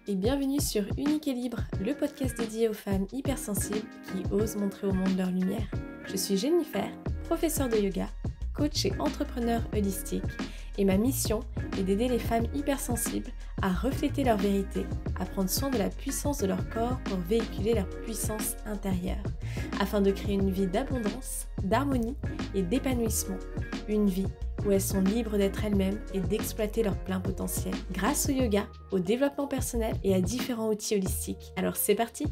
et bienvenue sur Unique et Libre, le podcast dédié aux femmes hypersensibles qui osent montrer au monde leur lumière. Je suis Jennifer, professeure de yoga, coach et entrepreneur holistique, et ma mission est d'aider les femmes hypersensibles à refléter leur vérité, à prendre soin de la puissance de leur corps pour véhiculer leur puissance intérieure, afin de créer une vie d'abondance, d'harmonie et d'épanouissement, une vie où elles sont libres d'être elles-mêmes et d'exploiter leur plein potentiel, grâce au yoga, au développement personnel et à différents outils holistiques. Alors c'est parti!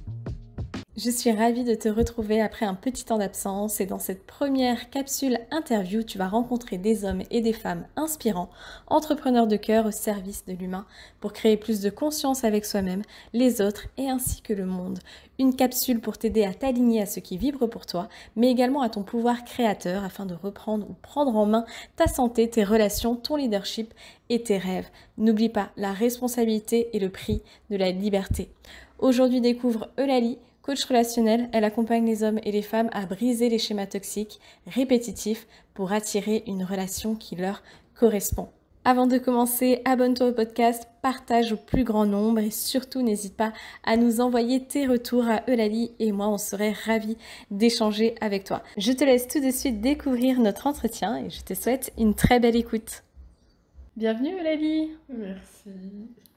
Je suis ravie de te retrouver après un petit temps d'absence et dans cette première capsule interview, tu vas rencontrer des hommes et des femmes inspirants, entrepreneurs de cœur au service de l'humain pour créer plus de conscience avec soi-même, les autres et ainsi que le monde. Une capsule pour t'aider à t'aligner à ce qui vibre pour toi, mais également à ton pouvoir créateur afin de reprendre ou prendre en main ta santé, tes relations, ton leadership et tes rêves. N'oublie pas la responsabilité et le prix de la liberté. Aujourd'hui, découvre Eulalie. Coach relationnel, elle accompagne les hommes et les femmes à briser les schémas toxiques, répétitifs, pour attirer une relation qui leur correspond. Avant de commencer, abonne-toi au podcast, partage au plus grand nombre et surtout n'hésite pas à nous envoyer tes retours à Eulalie et moi, on serait ravis d'échanger avec toi. Je te laisse tout de suite découvrir notre entretien et je te souhaite une très belle écoute. Bienvenue Eulalie. Merci.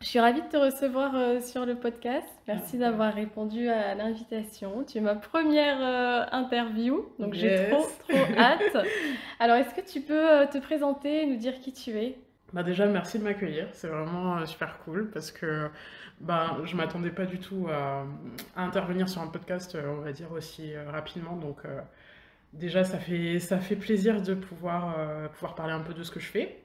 Je suis ravie de te recevoir sur le podcast. Merci d'avoir répondu à l'invitation. Tu es ma première interview, donc j'ai trop hâte. Alors, est-ce que tu peux te présenter et nous dire qui tu es ? Déjà, merci de m'accueillir. C'est vraiment super cool parce que je ne m'attendais pas du tout à intervenir sur un podcast, on va dire, aussi rapidement. Donc, déjà, ça fait plaisir de pouvoir parler un peu de ce que je fais.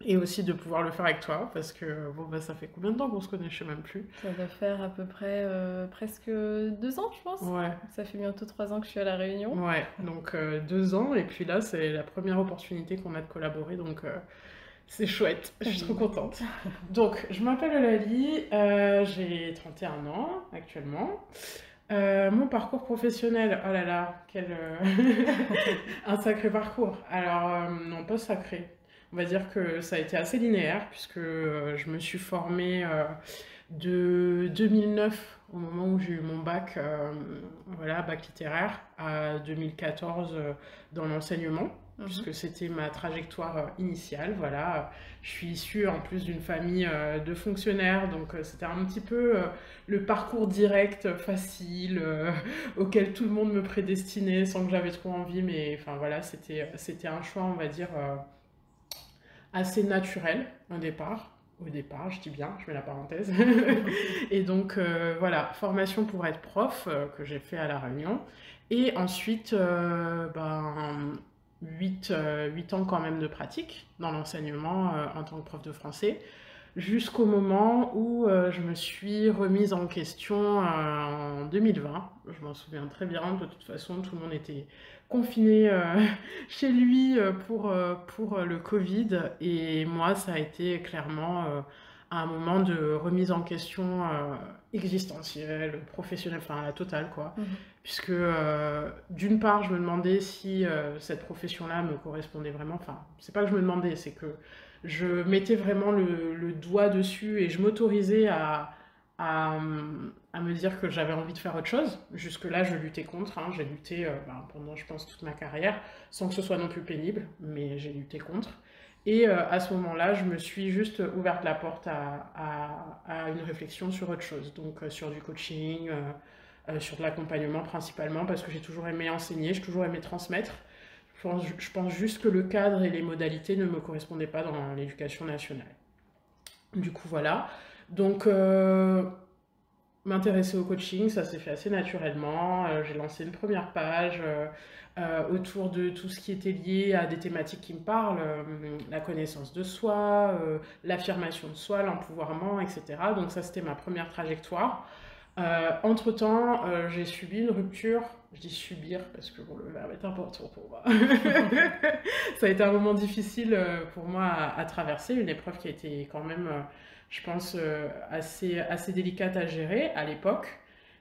Et aussi de pouvoir le faire avec toi, parce que ça fait combien de temps qu'on se connaît, je sais même plus. Ça va faire à peu près presque 2 ans, je pense. Ouais. Ça fait bientôt 3 ans que je suis à La Réunion. Ouais, donc 2 ans, et puis là, c'est la première opportunité qu'on a de collaborer, donc c'est chouette, je suis trop contente. Donc, je m'appelle Eulalie, j'ai 31 ans actuellement. Mon parcours professionnel, oh là là, quel un sacré parcours. Alors, non, pas sacré. On va dire que ça a été assez linéaire puisque je me suis formée de 2009 au moment où j'ai eu mon bac, bac littéraire, à 2014 dans l'enseignement, puisque c'était ma trajectoire initiale. Voilà. Je suis issue en plus d'une famille de fonctionnaires, donc c'était un petit peu le parcours direct, facile, auquel tout le monde me prédestinait sans que j'avais trop envie, mais enfin voilà, c'était un choix, on va dire, assez naturel au départ, je dis bien, je mets la parenthèse. Et donc voilà, formation pour être prof que j'ai fait à La Réunion. Et ensuite, 8 ans quand même de pratique dans l'enseignement en tant que prof de français, jusqu'au moment où je me suis remise en question en 2020. Je m'en souviens très bien, de toute façon, tout le monde était confiné chez lui pour le Covid. Et moi, ça a été clairement un moment de remise en question existentielle, professionnelle, enfin la totale, quoi. Puisque d'une part, je me demandais si cette profession-là me correspondait vraiment. Enfin, c'est pas que je me demandais, c'est que je mettais vraiment le doigt dessus et je m'autorisais à me dire que j'avais envie de faire autre chose. Jusque-là, je luttais contre. J'ai lutté pendant, je pense, toute ma carrière, sans que ce soit non plus pénible, mais j'ai lutté contre. Et à ce moment-là, je me suis juste ouverte la porte à une réflexion sur autre chose. Donc sur du coaching, sur de l'accompagnement principalement, parce que j'ai toujours aimé enseigner, j'ai toujours aimé transmettre. Je pense juste que le cadre et les modalités ne me correspondaient pas dans l'éducation nationale. Du coup, voilà. Donc, m'intéresser au coaching, ça s'est fait assez naturellement. J'ai lancé une première page autour de tout ce qui était lié à des thématiques qui me parlent, la connaissance de soi, l'affirmation de soi, l'empouvoirment, etc. Donc ça, c'était ma première trajectoire. Entre-temps, j'ai subi une rupture. Je dis subir parce que le verbe est important pour moi. Ça a été un moment difficile pour moi à traverser, une épreuve qui a été quand même, je pense, assez délicate à gérer à l'époque.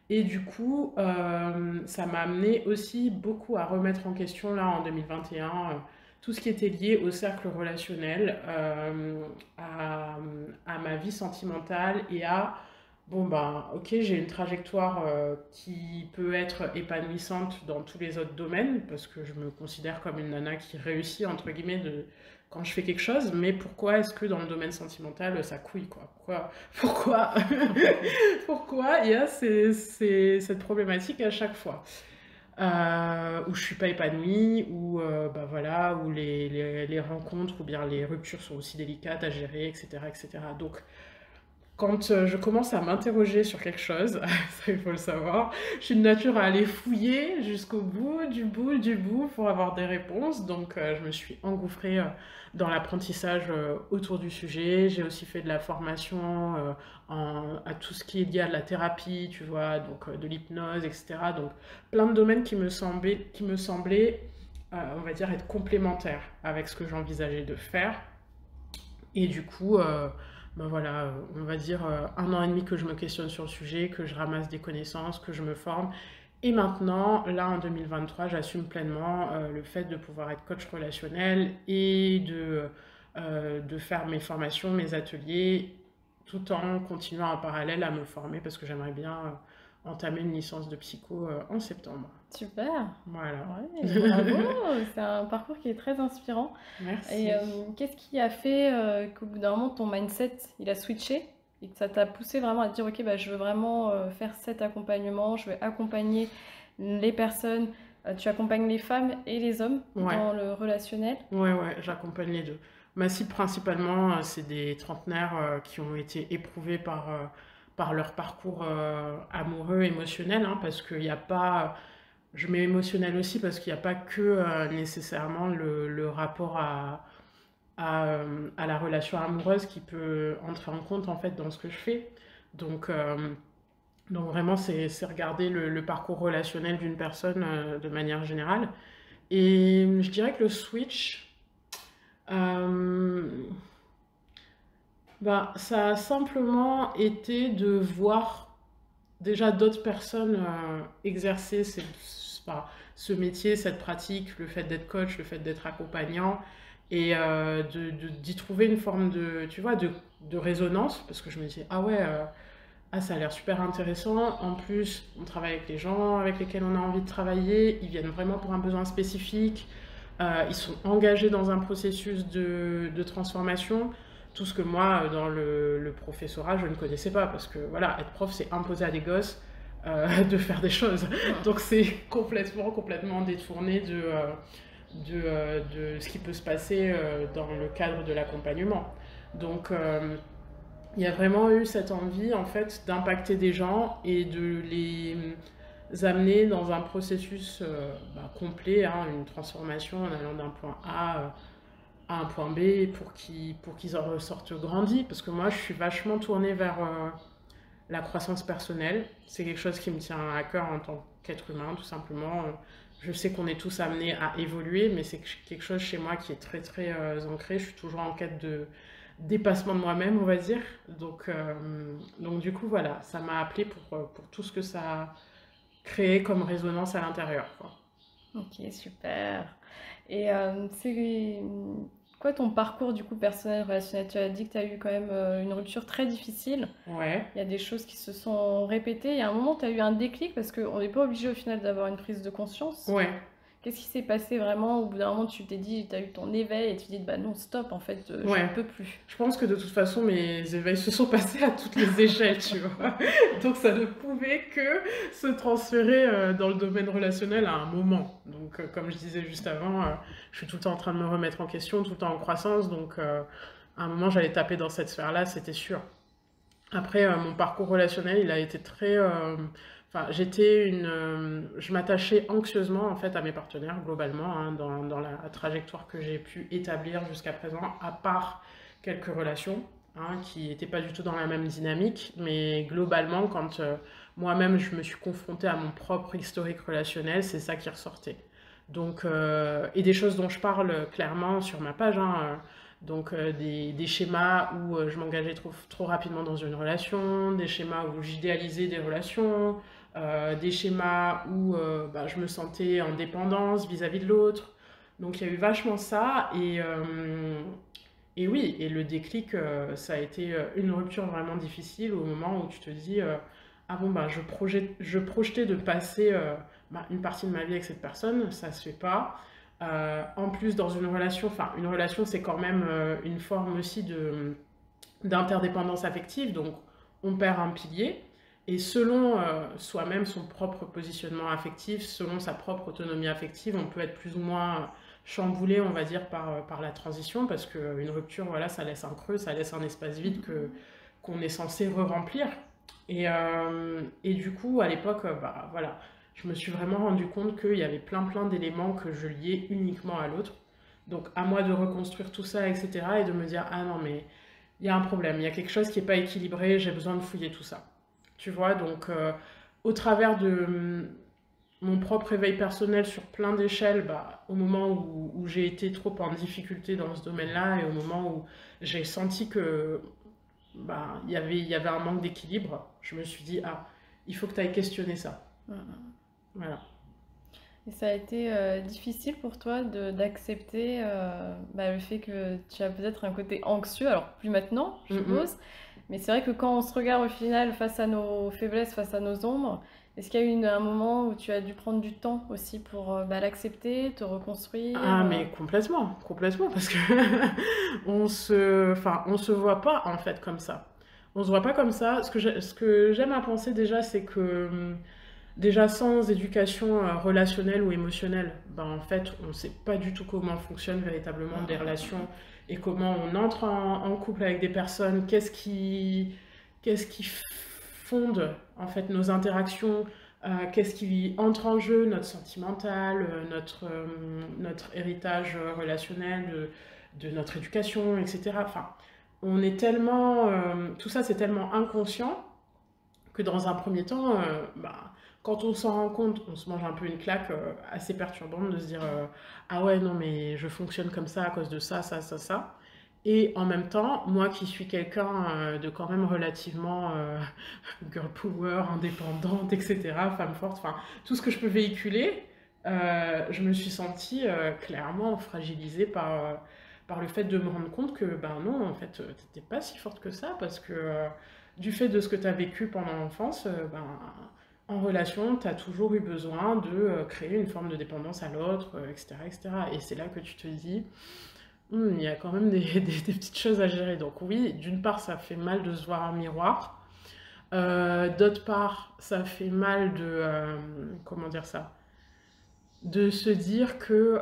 Et du coup, ça m'a amené aussi beaucoup à remettre en question, là, en 2021, tout ce qui était lié au cercle relationnel, à ma vie sentimentale et à Bon, ben, ok, j'ai une trajectoire qui peut être épanouissante dans tous les autres domaines, parce que je me considère comme une nana qui réussit, entre guillemets, quand je fais quelque chose, mais pourquoi est-ce que dans le domaine sentimental, ça couille, quoi? Pourquoi, pourquoi il y a cette problématique à chaque fois? Où je suis pas épanouie, où, bah voilà, où les rencontres ou bien les ruptures sont aussi délicates à gérer, etc., etc. Donc, quand je commence à m'interroger sur quelque chose, ça il faut le savoir, je suis de nature à aller fouiller jusqu'au bout du bout pour avoir des réponses. Donc je me suis engouffrée dans l'apprentissage autour du sujet. J'ai aussi fait de la formation à tout ce qui est lié à de la thérapie, tu vois, donc de l'hypnose, etc. Donc plein de domaines qui me semblaient, on va dire, être complémentaires avec ce que j'envisageais de faire. Et du coup, ben voilà, on va dire 1 an et demi que je me questionne sur le sujet, que je ramasse des connaissances, que je me forme. Et maintenant, là en 2023, j'assume pleinement le fait de pouvoir être coach relationnel et de faire mes formations, mes ateliers, tout en continuant en parallèle à me former parce que j'aimerais bien entamer une licence de psycho en septembre. Super. Voilà. Ouais, bravo, c'est un parcours qui est très inspirant. Et Merci. qu'est-ce qui a fait qu'au bout d'un moment, ton mindset, il a switché et que ça t'a poussé vraiment à te dire, ok, bah, je veux vraiment faire cet accompagnement, je vais accompagner les personnes, tu accompagnes les femmes et les hommes Ouais. dans le relationnel. Ouais, j'accompagne les deux. Ma cible principalement, c'est des trentenaires qui ont été éprouvés par leur parcours amoureux, émotionnel, hein, parce qu'il n'y a pas, je mets émotionnel aussi parce qu'il n'y a pas que nécessairement le rapport à la relation amoureuse qui peut entrer en compte en fait dans ce que je fais. Donc, euh, donc vraiment, c'est regarder le parcours relationnel d'une personne de manière générale. Et je dirais que le switch, euh, bah, ça a simplement été de voir déjà d'autres personnes exercer enfin, ce métier, cette pratique, le fait d'être coach, le fait d'être accompagnant, et d'y trouver une forme de, tu vois, de résonance, parce que je me disais, ah ouais, ah, ça a l'air super intéressant. En plus, on travaille avec les gens avec lesquels on a envie de travailler, ils viennent vraiment pour un besoin spécifique. Ils sont engagés dans un processus de transformation, tout ce que moi, dans le professorat, je ne connaissais pas, parce que voilà, être prof, c'est imposer à des gosses de faire des choses. Donc c'est complètement détourné de ce qui peut se passer dans le cadre de l'accompagnement. Donc il y a vraiment eu cette envie, en fait, d'impacter des gens et de les amener dans un processus complet, hein, une transformation en allant d'un point A à un point B pour qu'ils en ressortent grandis. Parce que moi, je suis vachement tournée vers la croissance personnelle. C'est quelque chose qui me tient à cœur en tant qu'être humain, tout simplement. Je sais qu'on est tous amenés à évoluer, mais c'est quelque chose chez moi qui est très ancré. Je suis toujours en quête de dépassement de moi-même, on va dire. Donc du coup, voilà, ça m'a appelé pour tout ce que ça a créé comme résonance à l'intérieur, quoi. Ok, super. Et c'est quoi ton parcours du coup personnel, relationnel? Tu as dit que tu as eu quand même une rupture très difficile. Ouais, Il y a des choses qui se sont répétées. Il y a un moment, tu as eu un déclic parce qu'on n'est pas obligé au final d'avoir une prise de conscience. ouais. Qu'est-ce qui s'est passé vraiment? Au bout d'un moment, tu t'es dit, tu as eu ton éveil et tu t'es dit, bah non, stop, en fait, je ne Ouais, peux plus. je pense que de toute façon, mes éveils se sont passés à toutes les échelles, tu vois. Donc ça ne pouvait que se transférer dans le domaine relationnel à un moment. Donc comme je disais juste avant, je suis tout le temps en train de me remettre en question, tout le temps en croissance. Donc à un moment, j'allais taper dans cette sphère-là, c'était sûr. Après, mon parcours relationnel, il a été très... Enfin, je m'attachais anxieusement en fait à mes partenaires globalement hein, dans la trajectoire que j'ai pu établir jusqu'à présent, à part quelques relations hein, qui n'étaient pas du tout dans la même dynamique, mais globalement, quand moi-même je me suis confrontée à mon propre historique relationnel, c'est ça qui ressortait. Donc, et des choses dont je parle clairement sur ma page, hein, donc des schémas où je m'engageais trop rapidement dans une relation, des schémas où j'idéalisais des relations, des schémas où bah, je me sentais en dépendance vis-à-vis de l'autre. Donc il y a eu vachement ça Et oui, et le déclic, ça a été une rupture vraiment difficile au moment où tu te dis, ah bon, bah, je projetais de passer bah, une partie de ma vie avec cette personne, ça se fait pas. En plus, dans une relation, c'est quand même une forme aussi d'interdépendance affective, donc on perd un pilier. Et selon soi-même, son propre positionnement affectif, selon sa propre autonomie affective, on peut être plus ou moins chamboulé, on va dire, par la transition, parce qu'une rupture, voilà, ça laisse un creux, ça laisse un espace vide qu'on est censé re-remplir. Et du coup, à l'époque, bah, voilà, je me suis vraiment rendu compte qu'il y avait plein d'éléments que je liais uniquement à l'autre. Donc, à moi de reconstruire tout ça, etc. Et de me dire, ah non, mais il y a un problème, il y a quelque chose qui n'est pas équilibré, j'ai besoin de fouiller tout ça. Tu vois, donc au travers de mon propre éveil personnel sur plein d'échelles, bah, au moment où j'ai été trop en difficulté dans ce domaine-là et au moment où j'ai senti que bah, il y avait un manque d'équilibre, je me suis dit, ah, il faut que tu ailles questionner ça. Voilà. Et ça a été difficile pour toi d'accepter bah, le fait que tu as peut-être un côté anxieux, alors plus maintenant, je suppose, mais c'est vrai que quand on se regarde au final face à nos faiblesses, face à nos ombres, est-ce qu'il y a eu un moment où tu as dû prendre du temps aussi pour bah, l'accepter, te reconstruire Ah, mais complètement, complètement, parce que on se voit pas en fait comme ça. On se voit pas comme ça. Ce que j'aime à penser déjà, c'est que déjà sans éducation relationnelle ou émotionnelle, ben, en fait, on ne sait pas du tout comment fonctionnent véritablement des relations et comment on entre en couple avec des personnes, qu'est-ce qui fonde en fait nos interactions, qu'est-ce qui entre en jeu, notre sentimental, notre héritage relationnel, de notre éducation, etc. Enfin, on est tellement, tout ça c'est tellement inconscient que dans un premier temps, bah, quand on s'en rend compte, on se mange un peu une claque assez perturbante de se dire ah ouais, non, mais je fonctionne comme ça à cause de ça, ça, ça, ça. Et en même temps, moi qui suis quelqu'un de quand même relativement girl power, indépendante, etc., femme forte, enfin, tout ce que je peux véhiculer, je me suis sentie clairement fragilisée par le fait de me rendre compte que, ben non, en fait, t'étais pas si forte que ça, parce que du fait de ce que tu as vécu pendant l'enfance, ben, en relation, tu as toujours eu besoin de créer une forme de dépendance à l'autre, etc., etc. Et c'est là que tu te dis, il y a quand même des petites choses à gérer. Donc oui, d'une part, ça fait mal de se voir en miroir. D'autre part, ça fait mal de... comment dire ça? De se dire que...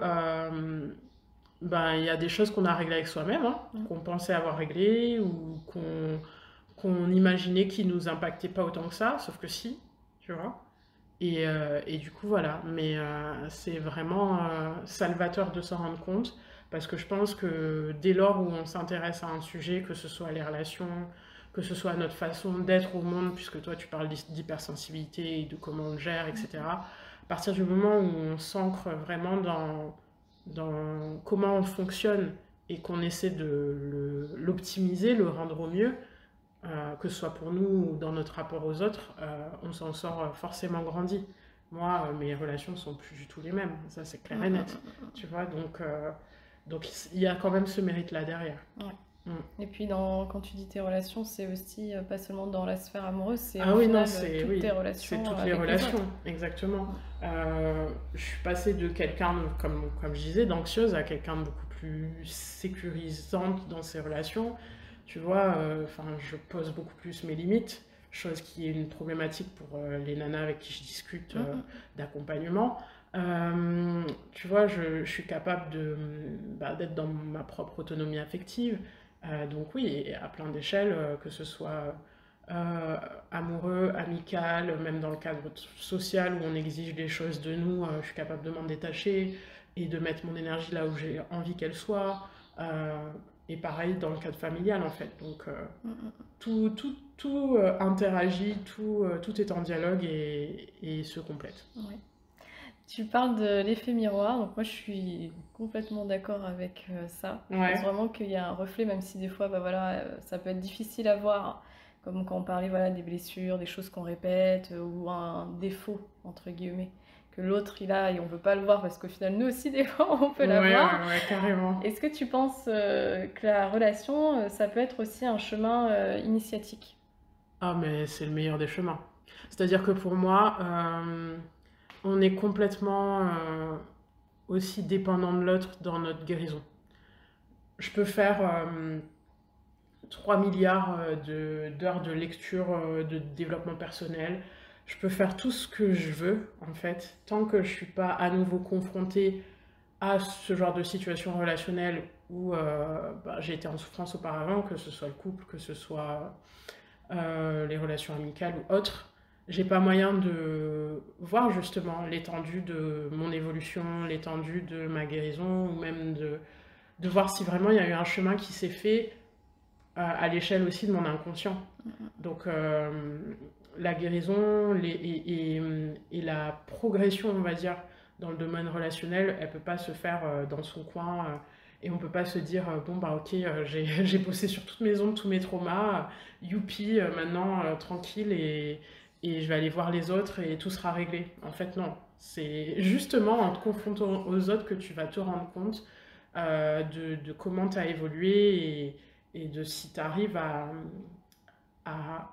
ben, il y a des choses qu'on a réglées avec soi-même, hein, qu'on pensait avoir réglées ou qu'on imaginait qui nous impactaient pas autant que ça, sauf que si, tu vois. Et du coup, voilà. Mais c'est vraiment salvateur de s'en rendre compte, parce que je pense que dès lors où on s'intéresse à un sujet, que ce soit les relations, que ce soit notre façon d'être au monde, puisque toi tu parles d'hypersensibilité et de comment on le gère, etc., à partir du moment où on s'ancre vraiment dans comment on fonctionne et qu'on essaie de l'optimiser, le rendre au mieux, que ce soit pour nous ou dans notre rapport aux autres, on s'en sort forcément grandi. Moi, mes relations sont plus du tout les mêmes, ça c'est clair et net, tu vois, donc il y a quand même ce mérite-là derrière. Ouais. Et puis quand tu dis tes relations, c'est aussi pas seulement dans la sphère amoureuse, c'est Ah au oui, final non, c'est toutes tes relations c'est toutes les avec les relations, autres. exactement. Je suis passée de quelqu'un, comme je disais, d'anxieuse à quelqu'un de beaucoup plus sécurisante dans ses relations. Tu vois, enfin, je pose beaucoup plus mes limites, chose qui est une problématique pour les nanas avec qui je discute d'accompagnement. Tu vois, je suis capable d'être dans ma propre autonomie affective. Donc oui, et à plein d'échelles, que ce soit amoureux, amical, même dans le cadre social où on exige des choses de nous, je suis capable de m'en détacher et de mettre mon énergie là où j'ai envie qu'elle soit. Et pareil dans le cadre familial en fait. Donc tout interagit, tout est en dialogue et se complète. Ouais. Tu parles de l'effet miroir, donc moi je suis complètement d'accord avec ça. Je pense Ouais. vraiment qu'il y a un reflet, même si des fois bah, voilà, ça peut être difficile à voir, comme quand on parlait voilà, des blessures, des choses qu'on répète, ou un défaut, entre guillemets, que l'autre il a et on veut pas le voir parce qu'au final nous aussi des fois on peut l'avoir. Ouais, carrément. Est-ce que tu penses que la relation ça peut être aussi un chemin initiatique? Ah, mais c'est le meilleur des chemins. C'est-à-dire que pour moi, on est complètement aussi dépendant de l'autre dans notre guérison. Je peux faire 3 milliards d'heures de lecture, de développement personnel. Je peux faire tout ce que je veux, en fait, tant que je ne suis pas à nouveau confrontée à ce genre de situation relationnelle où j'ai été en souffrance auparavant, que ce soit le couple, que ce soit les relations amicales ou autres. J'ai pas moyen de voir justement l'étendue de mon évolution, l'étendue de ma guérison, ou même de voir si vraiment il y a eu un chemin qui s'est fait à l'échelle aussi de mon inconscient. Donc la guérison et la progression, on va dire, dans le domaine relationnel, elle peut pas se faire dans son coin et on peut pas se dire bon bah ok, j'ai bossé sur toutes mes ondes, tous mes traumas, youpi, maintenant tranquille et je vais aller voir les autres et tout sera réglé. En fait non, c'est justement en te confrontant aux autres que tu vas te rendre compte de comment tu as évolué et de si tu arrives à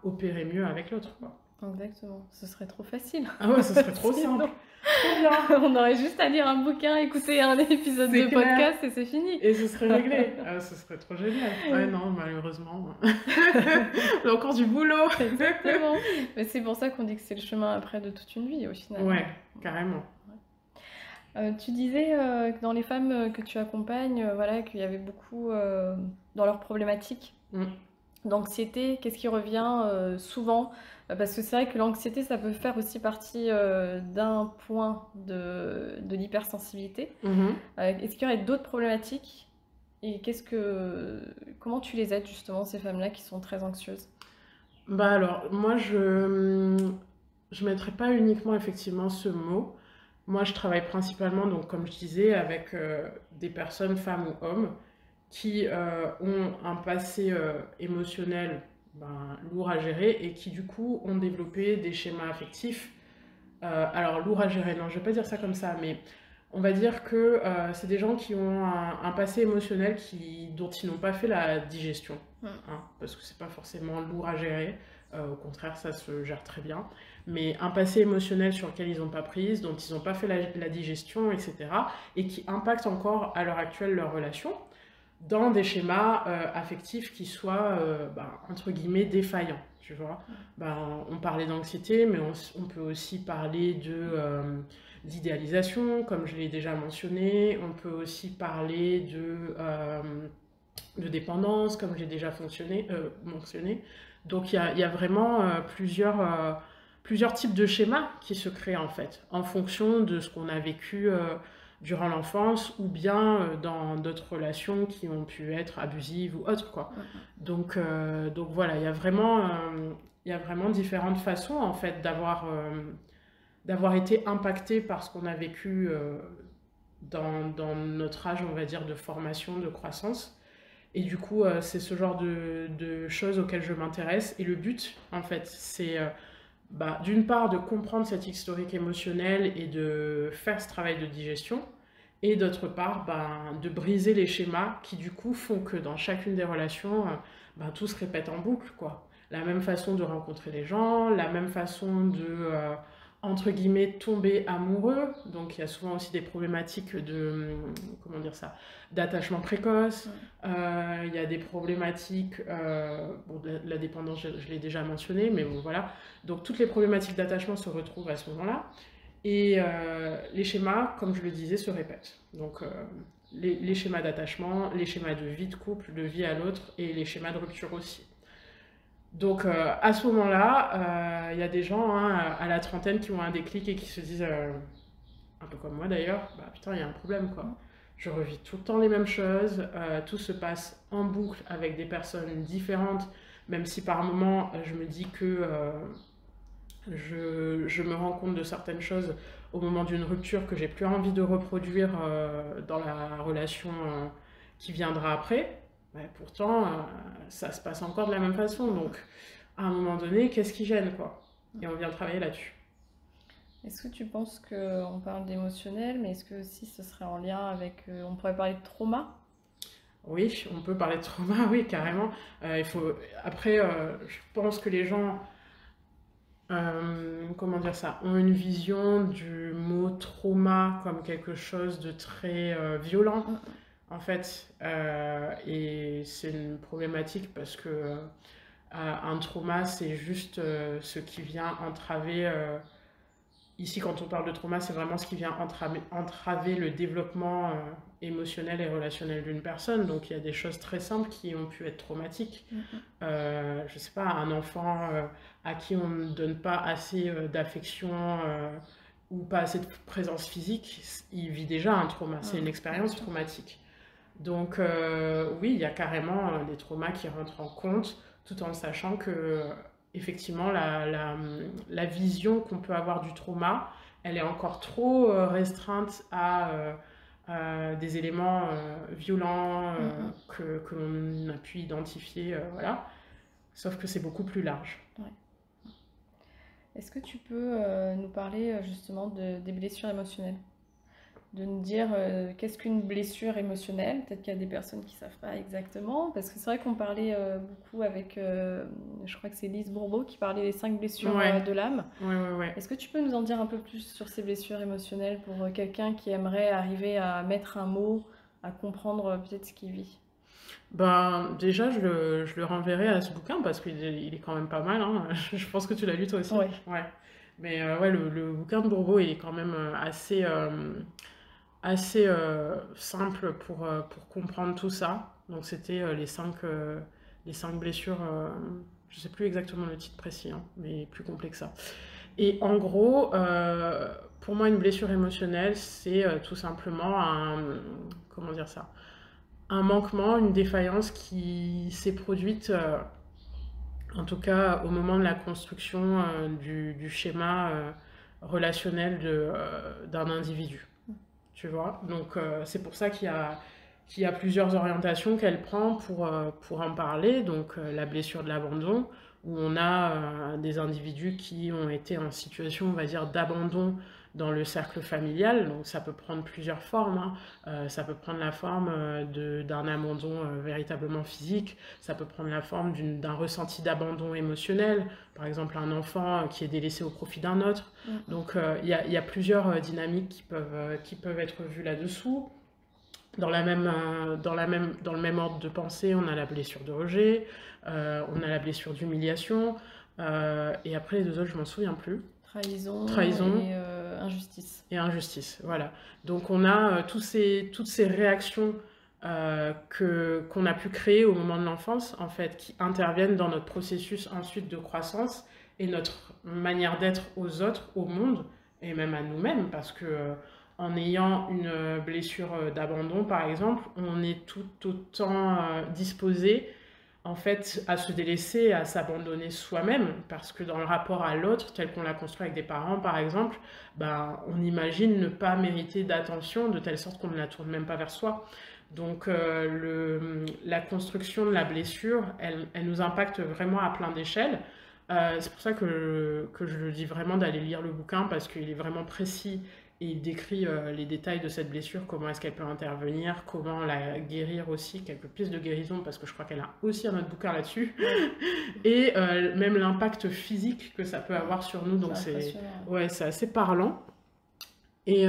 opérer mieux avec l'autre, quoi. Exactement, ce serait trop facile. Ah ouais, ce serait trop simple. Trop bien. On aurait juste à lire un bouquin, écouter un épisode de podcast et c'est fini. Et ce serait réglé. Ce serait trop génial. Ouais, non, malheureusement. On a encore du boulot. Exactement. Mais c'est pour ça qu'on dit que c'est le chemin après de toute une vie, au final. Ouais, carrément. Tu disais que dans les femmes que tu accompagnes, voilà, qu'il y avait beaucoup dans leurs problématiques d'anxiété. Qu'est-ce qui revient souvent? Parce que c'est vrai que l'anxiété, ça peut faire aussi partie d'un point de l'hypersensibilité. Est-ce qu'il y aurait d'autres problématiques? Et comment tu les aides justement, ces femmes-là qui sont très anxieuses? Bah alors, moi, je mettrais pas uniquement effectivement ce mot. Moi, je travaille principalement, donc, comme je disais, avec des personnes, femmes ou hommes, qui ont un passé émotionnel lourd à gérer et qui, du coup, ont développé des schémas affectifs. Alors, lourd à gérer, non, je vais pas dire ça comme ça, mais on va dire que c'est des gens qui ont un passé émotionnel dont ils n'ont pas fait la digestion, hein, parce que c'est pas forcément lourd à gérer. Au contraire, ça se gère très bien. Mais un passé émotionnel sur lequel ils n'ont pas prise, dont ils n'ont pas fait la digestion, etc. Et qui impacte encore à l'heure actuelle leur relation dans des schémas affectifs qui soient, entre guillemets, défaillants. Tu vois, on parlait d'anxiété, mais on peut aussi parler d'idéalisation, comme je l'ai déjà mentionné. On peut aussi parler de dépendance, comme j'ai déjà mentionné. Donc il y a vraiment plusieurs types de schémas qui se créent en fait, en fonction de ce qu'on a vécu durant l'enfance ou bien dans d'autres relations qui ont pu être abusives ou autres, quoi. Donc voilà, il y a vraiment différentes façons en fait d'avoir été impacté par ce qu'on a vécu dans notre âge, on va dire, de formation, de croissance. Et du coup, c'est ce genre de choses auxquelles je m'intéresse. Et le but, en fait, c'est d'une part de comprendre cet historique émotionnel et de faire ce travail de digestion. Et d'autre part, de briser les schémas qui, du coup, font que dans chacune des relations, tout se répète en boucle, quoi. La même façon de rencontrer les gens, la même façon de entre guillemets, tomber amoureux. Donc, il y a souvent aussi des problématiques d'attachement précoce. Il y a des problématiques, la dépendance, je l'ai déjà mentionné, mais bon, voilà. Donc, toutes les problématiques d'attachement se retrouvent à ce moment-là. Et les schémas, comme je le disais, se répètent. Donc, les schémas d'attachement, les schémas de vie de couple, de vie à l'autre, et les schémas de rupture aussi. Donc à ce moment-là, il y a des gens à la trentaine qui ont un déclic et qui se disent, un peu comme moi d'ailleurs, putain, il y a un problème, quoi. Je revis tout le temps les mêmes choses, tout se passe en boucle avec des personnes différentes, même si par moments je me dis que je me rends compte de certaines choses au moment d'une rupture que j'ai plus envie de reproduire dans la relation qui viendra après. Pourtant, ça se passe encore de la même façon. Donc, à un moment donné, qu'est-ce qui gêne, quoi? Et on vient travailler là-dessus. Est-ce que tu penses qu'on parle d'émotionnel, mais est-ce que aussi ce serait en lien avec... on pourrait parler de trauma? Oui, on peut parler de trauma, oui, carrément. Il faut... Après, je pense que les gens, comment dire ça, ont une vision du mot trauma comme quelque chose de très violent, Mm, en fait. Et c'est une problématique parce que un trauma, c'est juste ce qui vient entraver. Ici, quand on parle de trauma, c'est vraiment ce qui vient entraver le développement émotionnel et relationnel d'une personne. Donc, il y a des choses très simples qui ont pu être traumatiques. mm, mm. Je sais pas, un enfant à qui on ne donne pas assez d'affection ou pas assez de présence physique, il vit déjà un trauma. C'est une Bien expérience sûr. traumatique. Donc, oui, il y a carrément des traumas qui rentrent en compte, tout en sachant que, effectivement, la vision qu'on peut avoir du trauma, elle est encore trop restreinte à des éléments violents Mm, mm. que l'on a pu identifier, voilà. Sauf que c'est beaucoup plus large. Ouais. Est-ce que tu peux nous parler justement des blessures émotionnelles? De nous dire qu'est-ce qu'une blessure émotionnelle? Peut-être qu'il y a des personnes qui ne savent pas exactement, parce que c'est vrai qu'on parlait beaucoup avec, je crois que c'est Lise Bourbeau qui parlait des 5 blessures Ouais, de l'âme. ouais. Est-ce que tu peux nous en dire un peu plus sur ces blessures émotionnelles pour quelqu'un qui aimerait arriver à mettre un mot, à comprendre peut-être ce qu'il vit? Ben, déjà, je le renverrai à ce bouquin parce qu'il est quand même pas mal, hein. Je pense que tu l'as lu toi aussi. Oui. Ouais. Mais ouais, le bouquin de Bourbeau, il est quand même assez simple pour comprendre tout ça. Donc, c'était les cinq blessures. Je sais plus exactement le titre précis, hein, mais plus complet que ça. Et en gros, pour moi, une blessure émotionnelle, c'est tout simplement comment dire ça? Un manquement, une défaillance qui s'est produite, en tout cas au moment de la construction du schéma relationnel d'un individu. Tu vois? Donc c'est pour ça qu'il y a plusieurs orientations qu'elle prend pour en parler. Donc la blessure de l'abandon, où on a des individus qui ont été en situation, on va dire, d'abandon dans le cercle familial. Donc ça peut prendre plusieurs formes, hein. Ça peut prendre la forme d'un abandon véritablement physique, ça peut prendre la forme d'un ressenti d'abandon émotionnel, par exemple un enfant qui est délaissé au profit d'un autre. Donc il y a plusieurs dynamiques qui peuvent être vues là-dessous. Dans le même ordre de pensée, on a la blessure de rejet, on a la blessure d'humiliation, et après les deux autres, je m'en souviens plus. Trahison et injustice. Et injustice, voilà. Donc on a toutes ces réactions qu'on a pu créer au moment de l'enfance, en fait, qui interviennent dans notre processus ensuite de croissance et notre manière d'être aux autres, au monde, et même à nous-mêmes, parce que en ayant une blessure d'abandon, par exemple, on est tout autant disposé en fait, à se délaisser, à s'abandonner soi-même, parce que dans le rapport à l'autre, tel qu'on l'a construit avec des parents, par exemple, ben, on imagine ne pas mériter d'attention, de telle sorte qu'on ne la tourne même pas vers soi. Donc, la construction de la blessure, elle nous impacte vraiment à plein d'échelles. C'est pour ça que je le dis vraiment d'aller lire le bouquin, parce qu'il est vraiment précis et il décrit les détails de cette blessure, comment est-ce qu'elle peut intervenir, comment la guérir aussi, quelques pistes de guérison, parce que je crois qu'elle a aussi un autre bouquin là-dessus, et même l'impact physique que ça peut avoir sur nous, donc ouais, c'est assez parlant. Et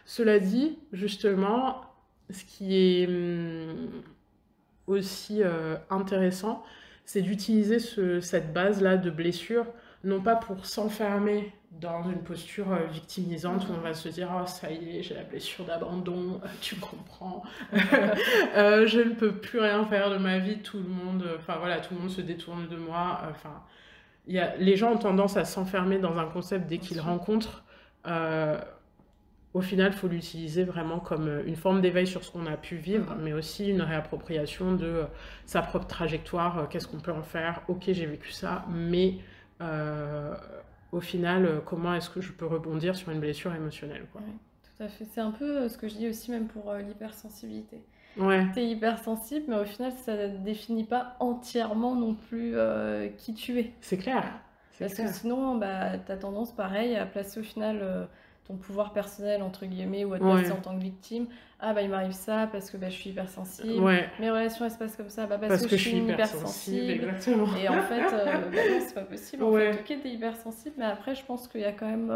cela dit, justement, ce qui est aussi intéressant, c'est d'utiliser cette base-là de blessure, non pas pour s'enfermer dans une posture victimisante où on va se dire « Oh, ça y est, j'ai la blessure d'abandon, tu comprends, je ne peux plus rien faire de ma vie, tout le monde se détourne de moi. » Enfin, les gens ont tendance à s'enfermer dans un concept dès qu'ils rencontrent. Au final, il faut l'utiliser vraiment comme une forme d'éveil sur ce qu'on a pu vivre, mais aussi une réappropriation de sa propre trajectoire. Qu'est-ce qu'on peut en faire? Ok, j'ai vécu ça, mais au final, comment est-ce que je peux rebondir sur une blessure émotionnelle, quoi. Oui, tout à fait. C'est un peu ce que je dis aussi même pour l'hypersensibilité. Ouais. Tu es hypersensible, mais au final, ça ne définit pas entièrement non plus qui tu es. C'est clair. c'est Parce que clair. sinon, bah, tu as tendance, pareil, à placer au final ton pouvoir personnel, entre guillemets, ou à te placer Ouais, en tant que victime. Ah, bah, il m'arrive ça parce que bah, je suis hypersensible. ouais, Mes relations, elles se passent comme ça, bah, parce parce que je que je suis suis une hypersensible, hypersensible. exactement. Et en fait, bah non, c'est pas possible. En fait, Ouais, ok, t'es hypersensible, mais après, je pense qu'il y a quand même.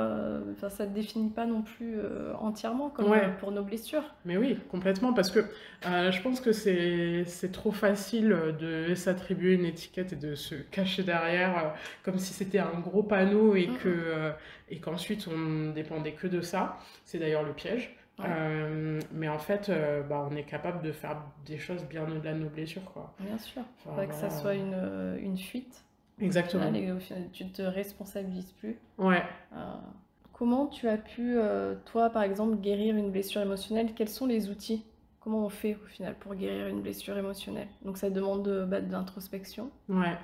Enfin, ça te définit pas non plus entièrement, comme ouais. pour nos blessures. Mais oui, complètement, parce que je pense que c'est trop facile de s'attribuer une étiquette et de se cacher derrière comme si c'était un gros panneau Mm, mm. et qu'ensuite on ne dépendait que de ça. C'est d'ailleurs le piège. Ouais, Mais en fait, bah, on est capable de faire des choses bien au-delà de nos blessures, quoi. bien sûr. Enfin, Pas que ça voilà. soit une fuite, au final, Exactement. et au final, tu te responsabilises plus. Ouais. Euh, Comment tu as pu, toi, par exemple, guérir une blessure émotionnelle? Quels sont les outils? Comment on fait au final pour guérir une blessure émotionnelle? Donc ça demande de l'introspection. Ouais.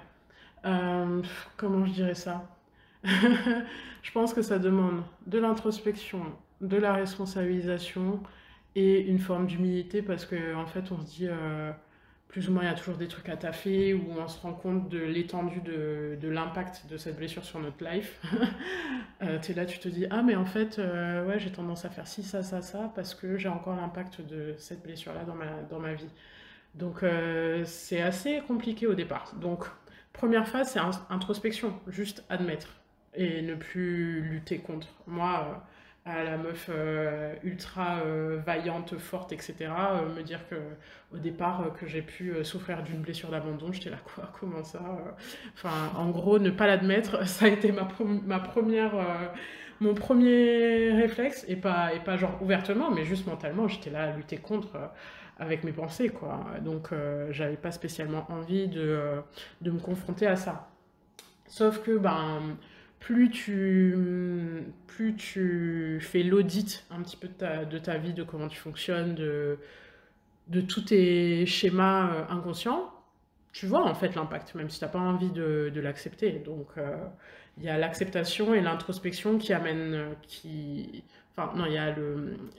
Comment je dirais ça? Je pense que ça demande de l'introspection, de la responsabilisation et une forme d'humilité parce que en fait on se dit plus ou moins il y a toujours des trucs à taffer ou on se rend compte de l'étendue de l'impact de cette blessure sur notre life. T'es là, tu te dis ah mais en fait ouais j'ai tendance à faire ci, ça parce que j'ai encore l'impact de cette blessure-là dans ma vie. Donc c'est assez compliqué au départ. Donc première phase, c'est introspection, juste admettre et ne plus lutter contre. Moi, à la meuf ultra vaillante, forte, etc., me dire que au départ que j'ai pu souffrir d'une blessure d'abandon, j'étais là quoi, comment ça Enfin, en gros, ne pas l'admettre, ça a été ma première, mon premier réflexe et pas genre ouvertement, mais juste mentalement, j'étais là à lutter contre. Avec mes pensées, quoi. Donc, j'avais pas spécialement envie de me confronter à ça. Sauf que, ben, plus tu fais l'audit un petit peu de ta vie, de comment tu fonctionnes, de tous tes schémas inconscients, tu vois en fait l'impact, même si tu n'as pas envie de l'accepter. Donc, il y a l'acceptation et l'introspection qui amènent, enfin, non, il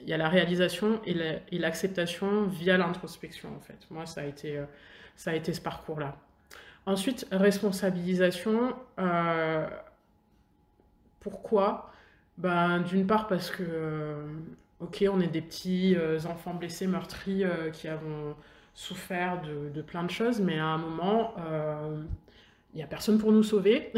y a la réalisation et l'acceptation via l'introspection, en fait. Moi, ça a été ce parcours-là. Ensuite, responsabilisation. Pourquoi? Ben, d'une part parce que, ok, on est des petits enfants blessés, meurtris, qui avons souffert de plein de choses, mais à un moment, il n'y a personne pour nous sauver.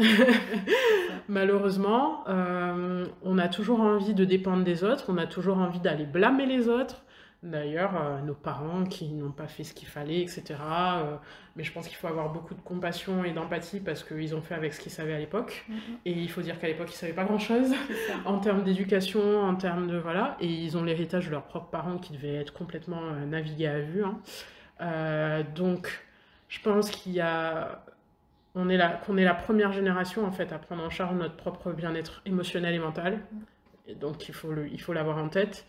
Malheureusement, on a toujours envie de dépendre des autres, on a toujours envie d'aller blâmer les autres. D'ailleurs, nos parents qui n'ont pas fait ce qu'il fallait, etc. Mais je pense qu'il faut avoir beaucoup de compassion et d'empathie parce qu'ils ont fait avec ce qu'ils savaient à l'époque. Et il faut dire qu'à l'époque, ils ne savaient pas grand-chose en termes d'éducation, en termes de... Voilà. Et ils ont l'héritage de leurs propres parents qui devaient être complètement navigués à vue. Hein. Donc, je pense qu'on est la première génération en fait à prendre en charge notre propre bien-être émotionnel et mental. Et donc il faut l'avoir en tête.